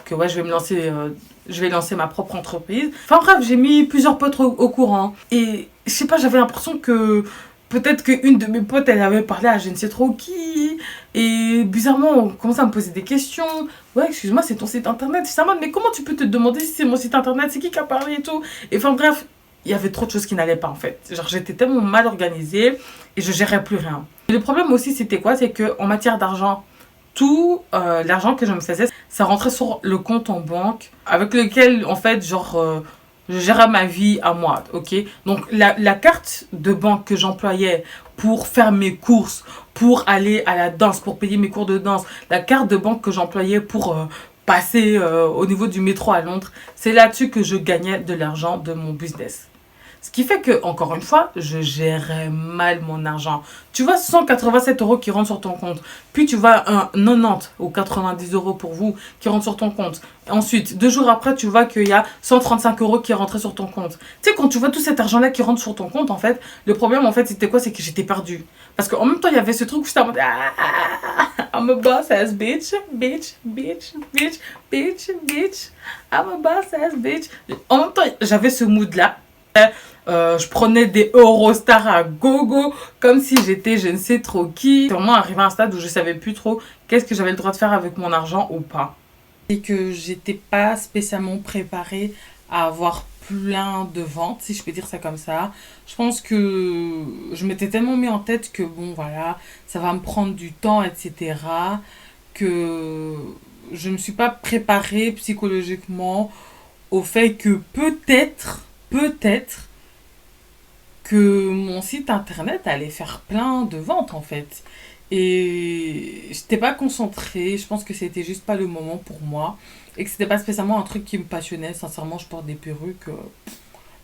que ouais, je vais lancer ma propre entreprise. Enfin bref, j'ai mis plusieurs potes au courant. Et je sais pas, j'avais l'impression que peut-être qu'une de mes potes, elle avait parlé à je ne sais trop qui. Et bizarrement, on commençait à me poser des questions. Ouais, excuse-moi, c'est ton site internet. Je dis, mais comment tu peux te demander si c'est mon site internet? C'est qui a parlé et tout? Et enfin bref, il y avait trop de choses qui n'allaient pas en fait. Genre, j'étais tellement mal organisée et je gérais plus rien. Et le problème aussi, c'était quoi? C'est qu'en matière d'argent, tout l'argent que je me faisais, ça rentrait sur le compte en banque avec lequel, en fait, genre, je gérais ma vie à moi, ok? Donc, la carte de banque que j'employais pour faire mes courses, pour aller à la danse, pour payer mes cours de danse, la carte de banque que j'employais pour passer au niveau du métro à Londres, c'est là-dessus que je gagnais de l'argent de mon business. Ce qui fait que, encore une fois, je gérais mal mon argent. Tu vois 187 euros qui rentrent sur ton compte. Puis tu vois un 90 ou 90 euros pour vous qui rentrent sur ton compte. Ensuite, 2 jours après, tu vois qu'il y a 135 euros qui rentrent sur ton compte. Tu sais, quand tu vois tout cet argent-là qui rentre sur ton compte, en fait, le problème, en fait, c'était quoi? C'est que j'étais perdue. Parce qu'en même temps, il y avait ce truc où j'étais en mode I'm a boss ass bitch, bitch, bitch, bitch, bitch, bitch. I'm a boss ass bitch. En même temps, j'avais ce mood-là. Je prenais des Eurostars à gogo comme si j'étais je ne sais trop qui. C'est vraiment arrivé à un stade où je savais plus trop qu'est-ce que j'avais le droit de faire avec mon argent ou pas. Et que j'étais pas spécialement préparée à avoir plein de ventes, si je peux dire ça comme ça. Je pense que je m'étais tellement mis en tête que bon voilà, ça va me prendre du temps, etc. Que je ne me suis pas préparée psychologiquement au fait que peut-être que mon site internet allait faire plein de ventes en fait. Et j'étais pas concentrée, je pense que c'était juste pas le moment pour moi. Et que c'était pas spécialement un truc qui me passionnait. Sincèrement, je porte des perruques,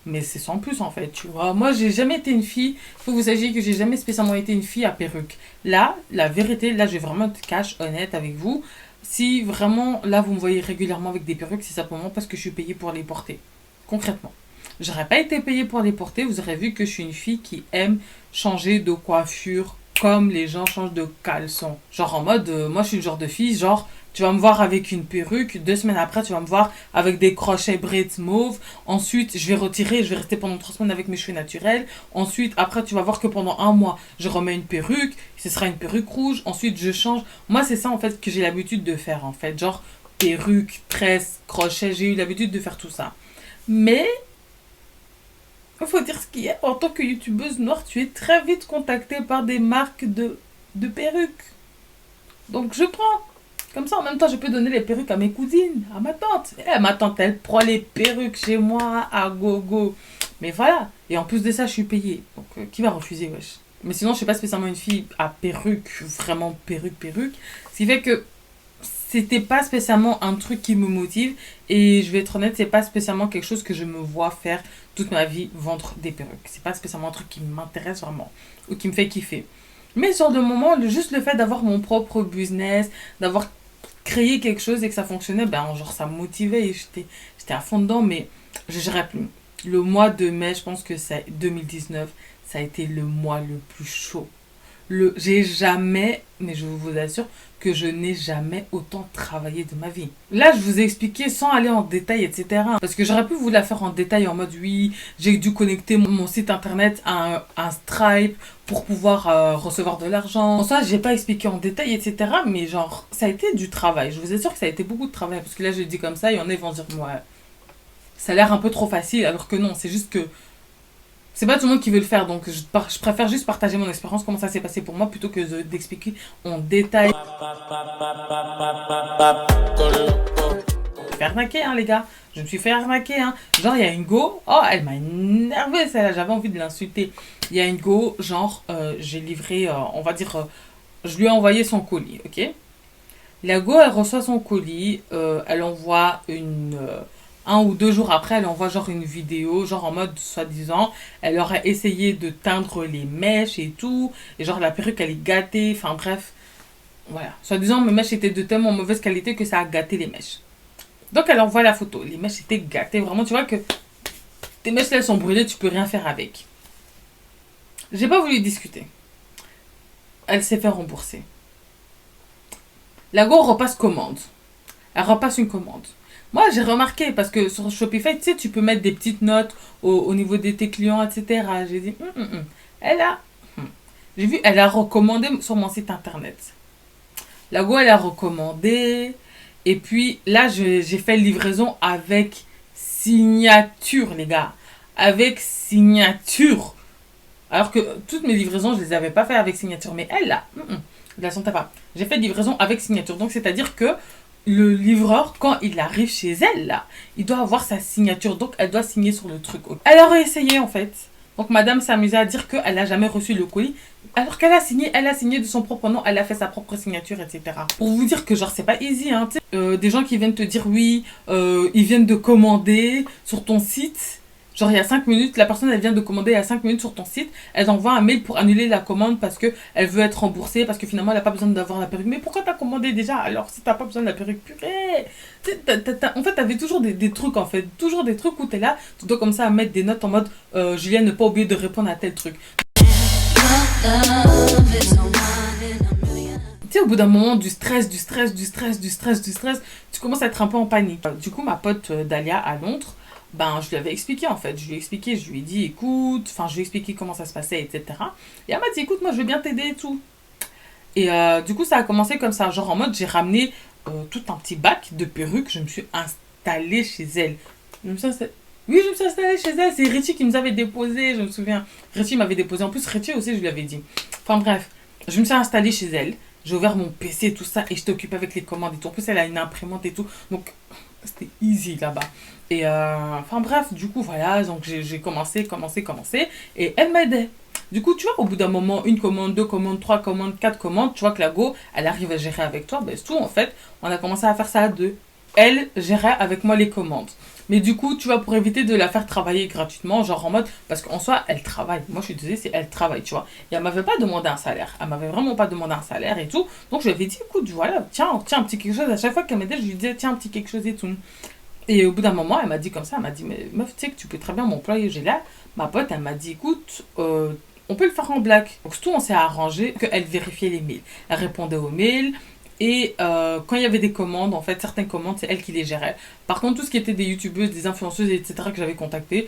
mais c'est sans plus en fait, tu vois. Moi, j'ai jamais été une fille, faut que vous sachiez que j'ai jamais spécialement été une fille à perruque. Là, la vérité, là, je vais vraiment être cash, honnête avec vous. Si vraiment, là, vous me voyez régulièrement avec des perruques, c'est simplement parce que je suis payée pour les porter. Concrètement. J'aurais pas été payée pour les porter, vous aurez vu que je suis une fille qui aime changer de coiffure comme les gens changent de caleçon. Genre en mode, moi je suis le genre de fille, genre tu vas me voir avec une perruque, 2 semaines après tu vas me voir avec des crochets braids mauve, ensuite je vais retirer, je vais rester pendant 3 semaines avec mes cheveux naturels, ensuite après tu vas voir que pendant un mois je remets une perruque, ce sera une perruque rouge, ensuite je change. Moi c'est ça en fait que j'ai l'habitude de faire en fait, genre perruque, tresse, crochet, j'ai eu l'habitude de faire tout ça. Mais il faut dire ce qu'il y a. En tant que youtubeuse noire, tu es très vite contactée par des marques de perruques. Donc je prends. Comme ça, en même temps, je peux donner les perruques à mes cousines, à ma tante. Ma tante, elle prend les perruques chez moi à gogo. Mais voilà. Et en plus de ça, je suis payée. Donc qui va refuser, wesh. Mais sinon, je suis pas spécialement une fille à perruque, vraiment perruque. Ce qui fait que c'était pas spécialement un truc qui me motive et je vais être honnête, c'est pas spécialement quelque chose que je me vois faire toute ma vie, vendre des perruques. C'est pas spécialement un truc qui m'intéresse vraiment ou qui me fait kiffer. Mais sur le moment, juste le fait d'avoir mon propre business, d'avoir créé quelque chose et que ça fonctionnait, ben genre ça me motivait et j'étais à fond dedans, mais je gérais plus. Le mois de mai, je pense que c'est 2019, ça a été le mois le plus chaud. J'ai jamais, mais je vous assure que je n'ai jamais autant travaillé de ma vie. Là, je vous ai expliqué sans aller en détail, etc. Parce que j'aurais pu vous la faire en détail en mode oui, j'ai dû connecter mon site internet à un Stripe pour pouvoir recevoir de l'argent. En ça, j'ai pas expliqué en détail, etc. Mais genre, ça a été du travail. Je vous assure que ça a été beaucoup de travail. Parce que là, je le dis comme ça, il y en a, ils vont dire, ouais, ça a l'air un peu trop facile. Alors que non, c'est juste que c'est pas tout le monde qui veut le faire, donc je préfère juste partager mon expérience, comment ça s'est passé pour moi, plutôt que d'expliquer en détail. Je me suis fait arnaquer, hein, les gars. Je me suis fait arnaquer, hein. Genre, il y a une go. Oh, elle m'a énervé, celle-là. J'avais envie de l'insulter. Il y a une go, genre, j'ai livré, on va dire, je lui ai envoyé son colis, ok? La go, elle reçoit son colis, elle envoie un ou deux jours après, elle envoie genre une vidéo, genre en mode soi-disant, elle aurait essayé de teindre les mèches et tout, et genre la perruque elle est gâtée, enfin bref, voilà. Soi-disant, mes mèches étaient de tellement mauvaise qualité que ça a gâté les mèches. Donc elle envoie la photo, les mèches étaient gâtées, vraiment, tu vois que tes mèches là elles sont brûlées, tu peux rien faire avec. J'ai pas voulu discuter. Elle s'est fait rembourser. La go repasse commande. Elle repasse une commande. Moi, j'ai remarqué, parce que sur Shopify, tu sais, tu peux mettre des petites notes au niveau de tes clients, etc. J'ai dit, elle a, j'ai vu, elle a recommandé sur mon site internet. La go, elle a recommandé. Et puis, là, j'ai fait livraison avec signature, les gars. Avec signature. Alors que toutes mes livraisons, je les avais pas fait avec signature. Mais elle, là, je la sentais pas. J'ai fait livraison avec signature. Donc, c'est-à-dire que le livreur, quand il arrive chez elle, là, il doit avoir sa signature. Donc, elle doit signer sur le truc. Elle a réessayé, en fait. Donc, madame s'amusait à dire qu'elle n'a jamais reçu le colis. Alors qu'elle a signé de son propre nom. Elle a fait sa propre signature, etc. Pour vous dire que, genre, c'est pas easy, hein. Des gens qui viennent te dire, oui, ils viennent de commander sur ton site. Genre, il y a 5 minutes, la personne, elle vient de commander il y a 5 minutes sur ton site. Elle t'envoie un mail pour annuler la commande parce qu'elle veut être remboursée, parce que finalement, elle n'a pas besoin d'avoir la perruque. Mais pourquoi t'as commandé déjà? Alors, si t'as pas besoin de la perruque, purée. En fait, t'avais toujours des trucs, en fait. Toujours des trucs où t'es là, tu dois comme ça à mettre des notes en mode Julien, ne pas oublier de répondre à tel truc. Tu sais, au bout d'un moment, du stress, tu commences à être un peu en panique. Du coup, ma pote Dalia à Londres, ben, je lui avais expliqué en fait. Je lui ai dit, écoute, enfin, je lui ai expliqué comment ça se passait, etc. Et elle m'a dit, écoute, moi, je veux bien t'aider et tout. Et du coup, ça a commencé comme ça. Genre en mode, j'ai ramené tout un petit bac de perruques. Je me suis installée chez elle. Oui, je me suis installée chez elle. C'est Richie qui nous avait déposé, je me souviens. Richie m'avait déposé. En plus, Richie aussi, je lui avais dit. Enfin bref, je me suis installée chez elle. J'ai ouvert mon PC, tout ça, et je t'occupe avec les commandes et tout. En plus, elle a une imprimante et tout. Donc, c'était easy là-bas. Et enfin bref, du coup, voilà. Donc, j'ai commencé. Et elle m'aidait. Du coup, tu vois, au bout d'un moment, une commande, deux commandes, trois commandes, quatre commandes, tu vois que la go, elle arrive à gérer avec toi. Ben, c'est tout, en fait. On a commencé à faire ça à deux. Elle gérait avec moi les commandes. Mais du coup, tu vois, pour éviter de la faire travailler gratuitement, genre en mode, parce qu'en soi, elle travaille. Moi, je suis désolée, c'est elle travaille, tu vois. Et elle m'avait pas demandé un salaire. Elle m'avait vraiment pas demandé un salaire et tout. Donc, je lui avais dit, écoute, voilà, tiens, un petit quelque chose. À chaque fois qu'elle m'aidait, je lui disais, tiens, un petit quelque chose et tout. Et au bout d'un moment, elle m'a dit comme ça, elle m'a dit, mais meuf, tu sais que tu peux très bien m'employer. J'ai là, ma pote, elle m'a dit, écoute, on peut le faire en blague. Donc, tout, on s'est arrangé qu'elle vérifiait les mails. Elle répondait aux mails. Et quand il y avait des commandes, en fait, certaines commandes, c'est elle qui les gérait. Par contre, tout ce qui était des youtubeuses, des influenceuses, etc., que j'avais contactées,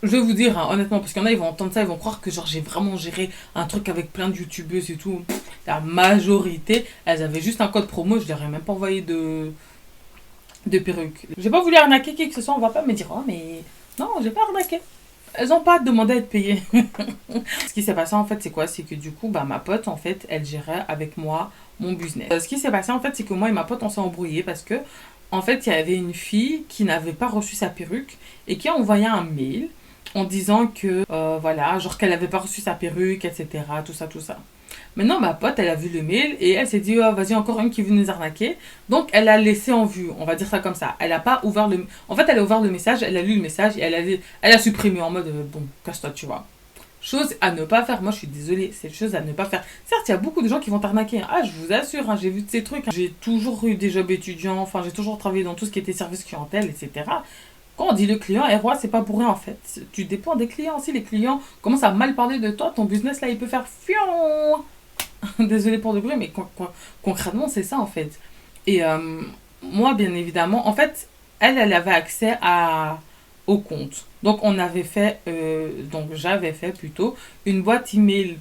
je vais vous dire, hein, honnêtement, parce qu'il y en a, ils vont entendre ça, ils vont croire que genre j'ai vraiment géré un truc avec plein de youtubeuses et tout. La majorité, elles avaient juste un code promo, je leur ai même pas envoyé de perruque. J'ai pas voulu arnaquer qui que ce soit, on va pas me dire, oh mais non, j'ai pas arnaqué. Elles ont pas demandé à être payées. Ce qui s'est passé en fait, c'est quoi? C'est que du coup, bah, ma pote, en fait, elle gérait avec moi mon business. Ce qui s'est passé en fait, c'est que moi et ma pote, on s'est embrouillés parce que, en fait, il y avait une fille qui n'avait pas reçu sa perruque et qui a envoyé un mail en disant que, voilà, genre qu'elle avait pas reçu sa perruque, etc. Tout ça, tout ça. Maintenant, ma pote, elle a vu le mail et elle s'est dit, oh, vas-y, encore une qui veut nous arnaquer. Donc, elle a laissé en vue, on va dire ça comme ça. Elle a pas ouvert le... En fait, elle a ouvert le message, elle a lu le message et elle a supprimé en mode, bon, casse-toi, tu vois. Chose à ne pas faire. Moi, je suis désolée, c'est chose à ne pas faire. Certes, il y a beaucoup de gens qui vont t'arnaquer. Ah, je vous assure, hein, j'ai vu de ces trucs. J'ai toujours eu des jobs étudiants, enfin, j'ai toujours travaillé dans tout ce qui était service clientèle, etc. Quand on dit le client est roi, c'est pas pour rien en fait. Tu dépends des clients. Si les clients commencent à mal parler de toi, ton business là, il peut faire fion. Désolé pour le bruit, mais concrètement, c'est ça en fait. Et moi, bien évidemment, en fait, elle avait accès au compte. Donc, donc j'avais fait plutôt une boîte email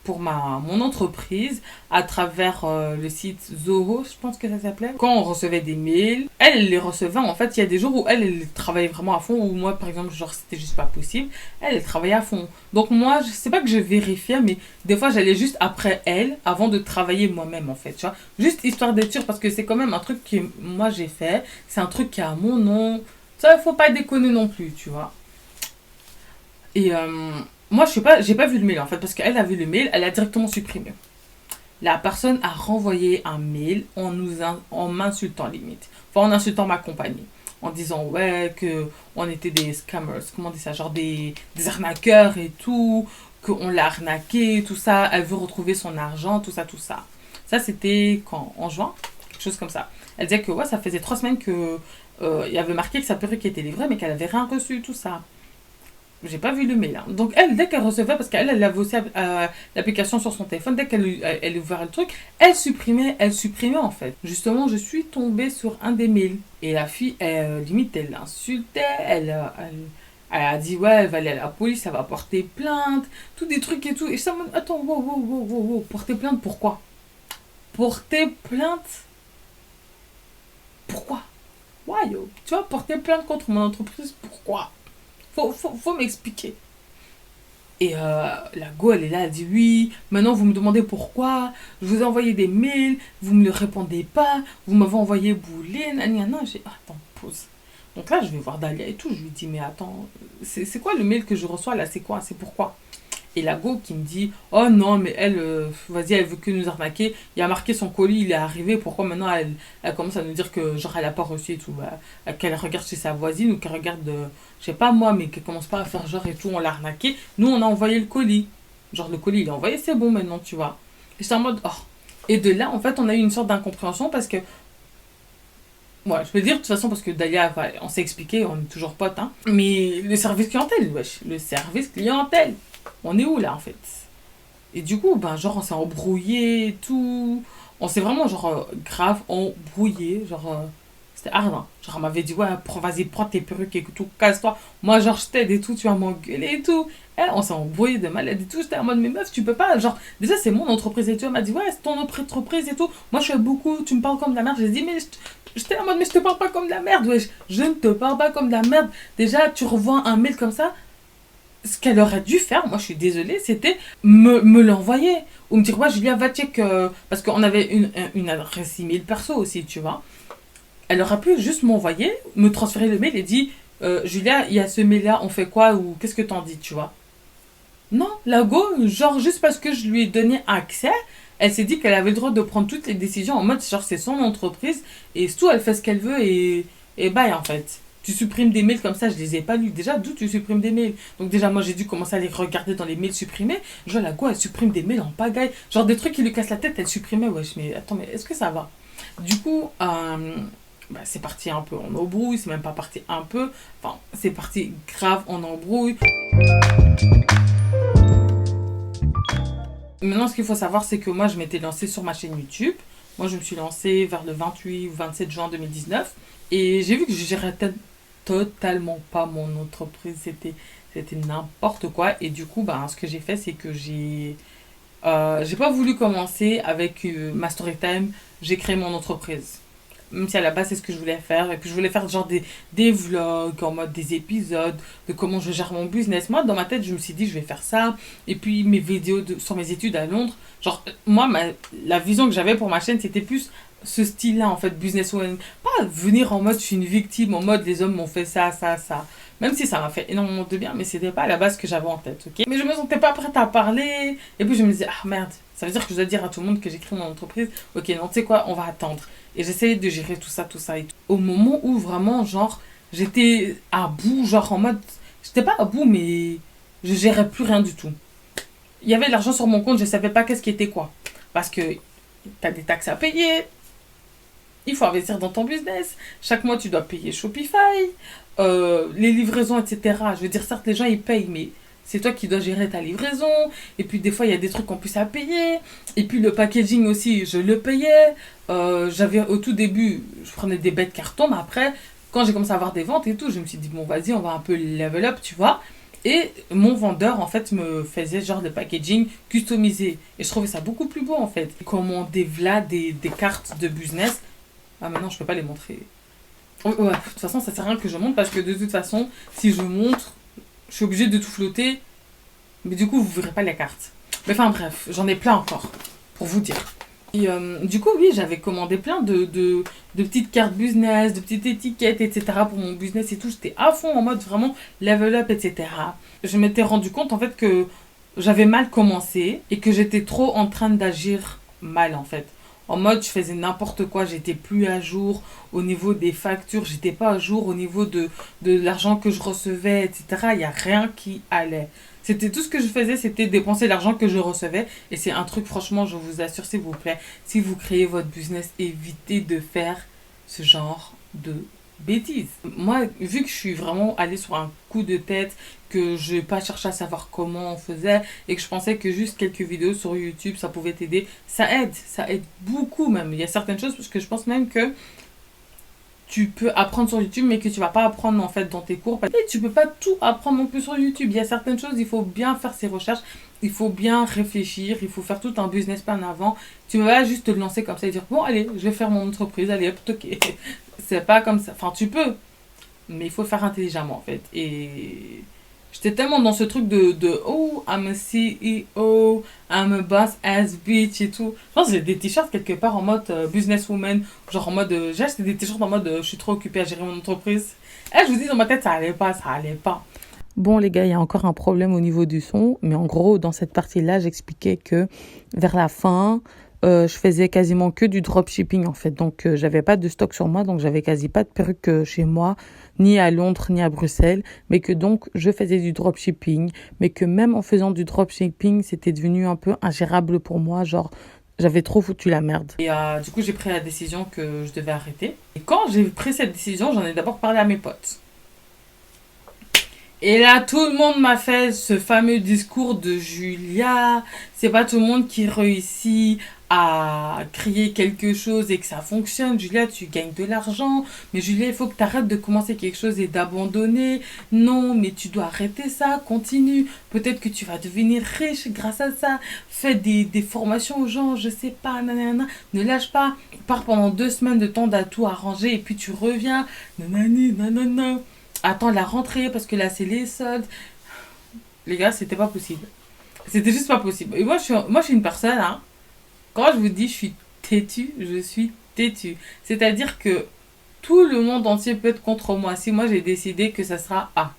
pour mon entreprise à travers le site Zoho, je pense que ça s'appelait. Quand on recevait des mails, elle les recevait. En fait, il y a des jours où elle travaillait vraiment à fond, ou moi, par exemple, genre, c'était juste pas possible. Elle travaillait à fond. Donc, moi, je sais pas que je vérifiais, mais des fois, j'allais juste après elle, avant de travailler moi-même, en fait, tu vois. Juste histoire d'être sûre, parce que c'est quand même un truc que moi, j'ai fait. C'est un truc qui a mon nom. Ça, il faut pas déconner non plus, tu vois. Et moi, je sais pas, j'ai pas vu le mail en fait, parce qu'elle a vu le mail, elle a directement supprimé. La personne a renvoyé un mail en m'insultant limite. Enfin, en insultant ma compagnie. En disant, ouais, que on était des scammers. Comment on dit ça? Genre des arnaqueurs et tout. Qu'on l'a arnaqué, tout ça. Elle veut retrouver son argent, tout ça, tout ça. Ça, c'était quand? En juin? Quelque chose comme ça. Elle disait que, ouais, ça faisait 3 semaines que il y avait marqué que sa perruque était livrée, mais qu'elle avait rien reçu, tout ça. J'ai pas vu le mail. Hein. Donc elle, dès qu'elle recevait, parce qu'elle avait aussi l'application sur son téléphone, dès qu'elle ouvrait le truc, elle supprimait en fait. Justement, je suis tombée sur un des mails. Et la fille, limite, elle l'insultait, elle a dit, ouais, elle va aller à la police, elle va porter plainte, tout des trucs et tout. Et ça me dit, attends, wow, wow, wow, wow, wow, porter plainte, pourquoi? Porter plainte, pourquoi? Why, yo? Tu vois, porter plainte contre mon entreprise, pourquoi? Faut m'expliquer. Et la go, elle est là, elle dit oui, maintenant vous me demandez pourquoi, je vous ai envoyé des mails, vous me le répondez pas, vous m'avez envoyé bouler, nanana. J'ai attends, pause. Donc là, je vais voir Dalia et tout, je lui dis, mais attends, c'est quoi le mail que je reçois là, c'est quoi, c'est pourquoi? Et la go qui me dit, oh non, mais elle, vas-y, elle veut que nous arnaquer. Il a marqué son colis, il est arrivé. Pourquoi maintenant elle commence à nous dire que genre elle a pas reçu et tout. Bah, qu'elle regarde chez sa voisine ou qu'elle regarde, je sais pas moi, mais qu'elle commence pas à faire genre et tout, on l'a arnaqué. Nous, on a envoyé le colis. Genre le colis, il est envoyé, c'est bon maintenant, tu vois. Et j'étais en mode, oh. Et de là, en fait, on a eu une sorte d'incompréhension parce que, ouais, je peux dire de toute façon parce que Dalia, on s'est expliqué, on est toujours potes, hein. Mais le service clientèle, wesh, le service clientèle. On est où là en fait? Et du coup, ben, genre, on s'est embrouillé et tout. On s'est vraiment, genre, grave embrouillé. Genre, c'était hard. Hein. Genre, elle m'avait dit, ouais, vas-y, prends tes perruques et tout, casse-toi. Moi, genre, je t'aide et tout, tu vas m'engueuler et tout. Et on s'est embrouillé de malade et tout. J'étais en mode, mais meuf, tu peux pas. Genre, déjà, c'est mon entreprise et tout. Elle m'a dit, ouais, c'est ton entreprise et tout. Moi, je fais beaucoup, tu me parles comme de la merde. J'ai dit, mais j'étais en mode, mais je te parle pas comme de la merde, wesh. Je ne te parle pas comme de la merde. Déjà, tu revois un mail comme ça. Ce qu'elle aurait dû faire, moi je suis désolée, c'était me l'envoyer. Ou me dire, ouais, Julia, va check. Parce qu'on avait une adresse email perso aussi, tu vois. Elle aurait pu juste m'envoyer, me transférer le mail et dire, Julia, il y a ce mail-là, on fait quoi ou qu'est-ce que t'en dis, tu vois. Non, la go, genre juste parce que je lui ai donné accès, elle s'est dit qu'elle avait le droit de prendre toutes les décisions en mode, genre c'est son entreprise et tout, elle fait ce qu'elle veut et bye en fait. Tu supprimes des mails comme ça, je les ai pas lus. Déjà, d'où tu supprimes des mails? Donc déjà, moi, j'ai dû commencer à les regarder dans les mails supprimés. Genre, la go, elle supprime des mails en pagaille. Genre, des trucs qui lui cassent la tête, elle supprimait. Wesh, mais attends, mais est-ce que ça va? Du coup, bah, c'est parti un peu en embrouille. C'est même pas parti un peu. Enfin, c'est parti grave en embrouille. Maintenant, ce qu'il faut savoir, c'est que moi, je m'étais lancée sur ma chaîne YouTube. Moi, je me suis lancée vers le 28 ou 27 juin 2019. Et j'ai vu que je gérais totalement pas mon entreprise. C'était n'importe quoi. Et du coup, bah, ce que j'ai fait, c'est que j'ai pas voulu commencer avec ma story time. J'ai créé mon entreprise. Même si à la base, c'est ce que je voulais faire. Et puis, je voulais faire genre des vlogs, en mode des épisodes, de comment je gère mon business. Moi, dans ma tête, je me suis dit, je vais faire ça. Et puis, mes vidéos sur mes études à Londres. Genre, moi, la vision que j'avais pour ma chaîne, c'était plus ce style-là, en fait, businesswoman. Pas venir en mode, je suis une victime, en mode, les hommes m'ont fait ça, ça, ça. Même si ça m'a fait énormément de bien, mais c'était pas à la base ce que j'avais en tête, ok? Mais je me sentais pas prête à parler. Et puis, je me disais, ah merde, ça veut dire que je dois dire à tout le monde que j'ai créé mon entreprise. Ok, non, tu sais quoi, on va attendre. Et j'essayais de gérer tout ça et tout. Au moment où vraiment, genre, j'étais à bout, genre en mode. J'étais pas à bout, mais je gérais plus rien du tout. Il y avait de l'argent sur mon compte, je savais pas qu'est-ce qui était quoi. Parce que t'as des taxes à payer, Il faut investir dans ton business. Chaque mois, tu dois payer Shopify, les livraisons, etc. Je veux dire, certes, les gens, ils payent, mais c'est toi qui dois gérer ta livraison. Et puis, des fois, il y a des trucs en plus à payer. Et puis, le packaging aussi, je le payais. J'avais, au tout début, je prenais des bêtes carton, mais après, quand j'ai commencé à avoir des ventes et tout, je me suis dit, bon, vas-y, on va un peu level up, tu vois. Et mon vendeur, en fait, me faisait genre de packaging customisé. Et je trouvais ça beaucoup plus beau, en fait. Commander v'là des cartes de business. Ah, maintenant, je peux pas les montrer. Ouais, de toute façon, ça sert à rien que je montre parce que de toute façon, si je montre, je suis obligée de tout flotter. Mais du coup, vous verrez pas les cartes. Mais enfin, bref, j'en ai plein encore, pour vous dire. Et du coup, oui, j'avais commandé plein de petites cartes business, de petites étiquettes, etc. pour mon business et tout. J'étais à fond en mode vraiment level up, etc. Je m'étais rendu compte en fait que j'avais mal commencé et que j'étais trop en train d'agir mal en fait. En mode, je faisais n'importe quoi, j'étais plus à jour au niveau des factures, j'étais pas à jour au niveau de l'argent que je recevais, etc. Il n'y a rien qui allait. C'était tout ce que je faisais, c'était dépenser l'argent que je recevais. Et c'est un truc, franchement, je vous assure, s'il vous plaît, si vous créez votre business, évitez de faire ce genre de bêtises. Moi, vu que je suis vraiment allée sur un coup de tête, que je n'ai pas cherché à savoir comment on faisait et que je pensais que juste quelques vidéos sur YouTube, ça pouvait t'aider, ça aide beaucoup même. Il y a certaines choses parce que je pense même que tu peux apprendre sur YouTube, mais que tu vas pas apprendre en fait dans tes cours. Et tu peux pas tout apprendre non plus sur YouTube. Il y a certaines choses, il faut bien faire ses recherches, il faut bien réfléchir, il faut faire tout un business plan avant. Tu vas pas juste te lancer comme ça et dire bon allez, je vais faire mon entreprise, allez hop, ok. C'est pas comme ça. Enfin, tu peux, mais il faut faire intelligemment en fait. Et j'étais tellement dans ce truc de oh, I'm a CEO, I'm a boss ass bitch et tout. Je pense que j'ai des t-shirts quelque part en mode businesswoman, genre en mode j'ai acheté des t-shirts en mode je suis trop occupée à gérer mon entreprise. Et je vous dis dans ma tête, ça allait pas. Bon, les gars, il y a encore un problème au niveau du son, mais en gros, dans cette partie-là, j'expliquais que vers la fin, je faisais quasiment que du dropshipping en fait. Donc, j'avais pas de stock sur moi, donc j'avais quasi pas de perruque chez moi, ni à Londres, ni à Bruxelles, mais que donc je faisais du dropshipping, mais que même en faisant du dropshipping, c'était devenu un peu ingérable pour moi, genre j'avais trop foutu la merde. Et du coup, j'ai pris la décision que je devais arrêter. Et quand j'ai pris cette décision, j'en ai d'abord parlé à mes potes. Et là, tout le monde m'a fait ce fameux discours de Julia. C'est pas tout le monde qui réussit à créer quelque chose et que ça fonctionne. Julia, tu gagnes de l'argent. Mais Julia, il faut que tu arrêtes de commencer quelque chose et d'abandonner. Non, mais tu dois arrêter ça. Continue. Peut-être que tu vas devenir riche grâce à ça. Fais des formations aux gens. Je sais pas. Nanana. Ne lâche pas. Pars pendant 2 semaines de temps tout arranger et puis tu reviens. Nanani, nanana. Attends la rentrée parce que là c'est les soldes. Les gars, c'était pas possible. C'était juste pas possible. Et moi, je suis une personne, hein, quand je vous dis je suis têtue, je suis têtue. C'est-à-dire que tout le monde entier peut être contre moi. Si moi j'ai décidé que ça sera A.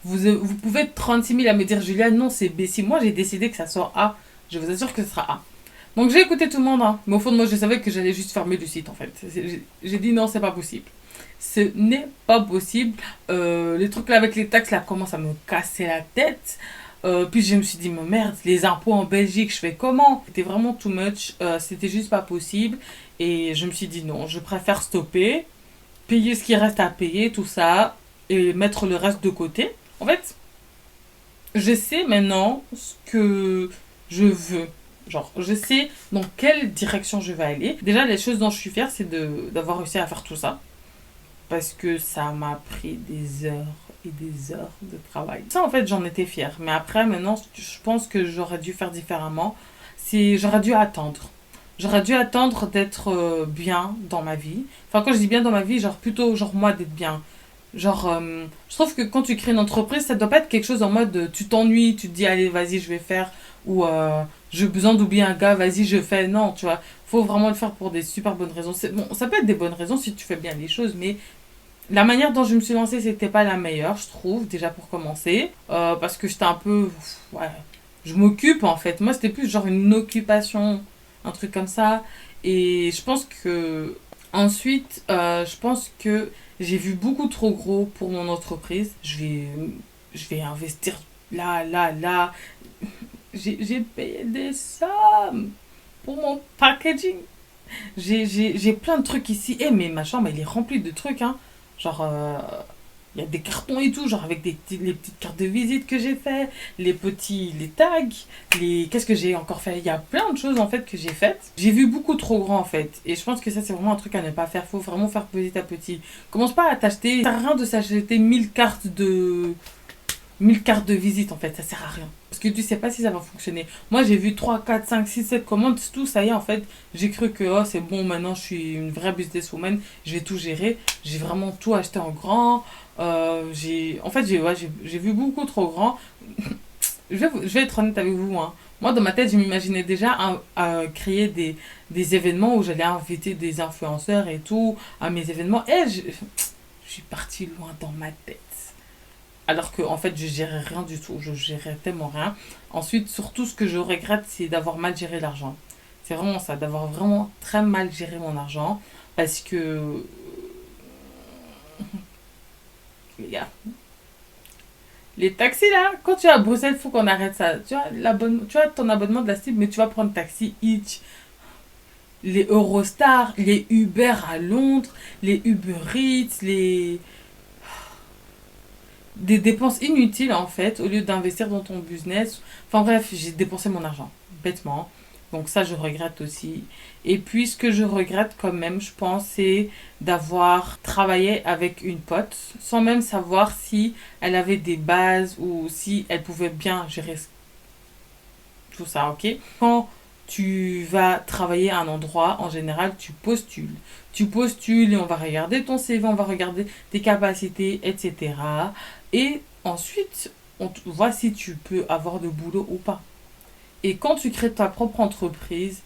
Vous pouvez être 36 000 à me dire Julia, non c'est B. Si moi j'ai décidé que ça soit A, je vous assure que ce sera A. Donc j'ai écouté tout le monde, hein. Mais au fond de moi je savais que j'allais juste fermer le site en fait. J'ai dit non, c'est pas possible. Ce n'est pas possible. Les trucs là avec les taxes là commencent à me casser la tête. Puis je me suis dit, mais merde, les impôts en Belgique, je fais comment? C'était vraiment too much. C'était juste pas possible. Et je me suis dit, non, je préfère stopper, payer ce qui reste à payer, tout ça, et mettre le reste de côté. En fait, je sais maintenant ce que je veux. Genre, je sais dans quelle direction je vais aller. Déjà, les choses dont je suis fière, c'est d'avoir réussi à faire tout ça. Parce que ça m'a pris des heures et des heures de travail. Ça, en fait, j'en étais fière. Mais après, maintenant, je pense que j'aurais dû faire différemment. J'aurais dû attendre. J'aurais dû attendre d'être bien dans ma vie. Enfin, quand je dis bien dans ma vie, genre plutôt, genre moi, d'être bien. Genre, je trouve que quand tu crées une entreprise, ça doit pas être quelque chose en mode tu t'ennuies, tu te dis allez, vas-y, je vais faire. Ou j'ai besoin d'oublier un gars, vas-y, je fais. Non, tu vois. Faut vraiment le faire pour des super bonnes raisons. Bon, ça peut être des bonnes raisons si tu fais bien les choses, mais la manière dont je me suis lancée, c'était pas la meilleure, je trouve, déjà pour commencer. Parce que j'étais un peu. Ouais, je m'occupe en fait. Moi, c'était plus genre une occupation, un truc comme ça. Et je pense que. Ensuite, je pense que j'ai vu beaucoup trop gros pour mon entreprise. Je vais investir là, là, là. J'ai payé des sommes pour mon packaging. J'ai plein de trucs ici. Eh, mais ma chambre, elle est remplie de trucs, hein. Genre, il y a des cartons et tout, genre avec les petites cartes de visite que j'ai fait, les tags, qu'est-ce que j'ai encore fait? Il y a plein de choses en fait que j'ai faites. J'ai vu beaucoup trop grand en fait. Et je pense que ça c'est vraiment un truc à ne pas faire. Faut vraiment faire petit à petit. Commence pas à t'acheter. Ça sert à rien de s'acheter 1000 cartes de visite en fait. Ça sert à rien. Parce que tu sais pas si ça va fonctionner. Moi j'ai vu 3 4 5 6 7 commandes, tout ça y est en fait. J'ai cru que oh, c'est bon, maintenant je suis une vraie businesswoman. Je vais tout gérer. J'ai vraiment tout acheté en grand. En fait, j'ai vu beaucoup trop grand. Je vais être honnête avec vous. Hein. Moi, dans ma tête, je m'imaginais déjà à créer des événements où j'allais inviter des influenceurs et tout à mes événements. Et je suis partie loin dans ma tête. Alors que, en fait, je gérais rien du tout. Je gérais tellement rien. Ensuite, surtout, ce que je regrette, c'est d'avoir mal géré l'argent. C'est vraiment ça, d'avoir vraiment très mal géré mon argent. Parce que, les gars, les taxis là, quand tu es à Bruxelles, il faut qu'on arrête ça. Tu as ton abonnement de la cible, mais tu vas prendre taxi Hitch, les Eurostar, les Uber à Londres, les Uber Eats, des dépenses inutiles en fait, au lieu d'investir dans ton business. Enfin bref, j'ai dépensé mon argent, bêtement. Donc ça, je regrette aussi. Et puis, ce que je regrette quand même, je pense, c'est d'avoir travaillé avec une pote sans même savoir si elle avait des bases ou si elle pouvait bien gérer tout ça, ok? Quand tu vas travailler à un endroit, en général, tu postules. Tu postules et on va regarder ton CV, on va regarder tes capacités, etc. Et ensuite, on voit si tu peux avoir de boulot ou pas. Et quand tu crées ta propre entreprise,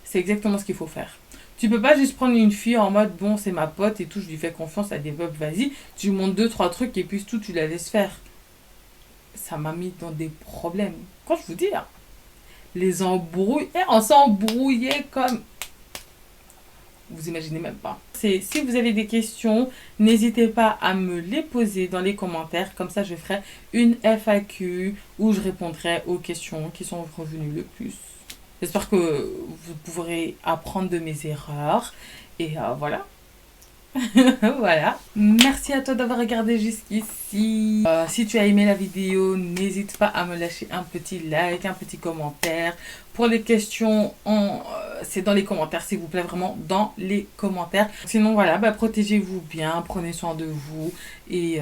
c'est exactement ce qu'il faut faire. Tu peux pas juste prendre une fille en mode bon, c'est ma pote et tout, je lui fais confiance, elle développe, vas-y. Tu lui montres deux, trois trucs et puis tout, tu la laisses faire. Ça m'a mis dans des problèmes. Quand je vous dis, hein, les embrouilles, on s'embrouillait comme. Vous imaginez même pas. Si vous avez des questions, n'hésitez pas à me les poser dans les commentaires. Comme ça, je ferai une FAQ où je répondrai aux questions qui sont revenues le plus. J'espère que vous pourrez apprendre de mes erreurs. Et voilà. Voilà. Merci à toi d'avoir regardé jusqu'ici. Si tu as aimé la vidéo, n'hésite pas à me lâcher un petit like, un petit commentaire. Pour les questions, c'est dans les commentaires, s'il vous plaît, vraiment dans les commentaires. Sinon, voilà, protégez-vous bien, prenez soin de vous et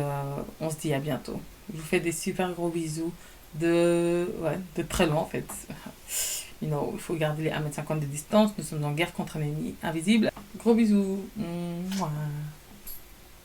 on se dit à bientôt. Je vous fais des super gros bisous de très loin en fait. Il faut garder les 1,50 m de distance. Nous sommes en guerre contre un ennemi invisible. Gros bisous. Mouah.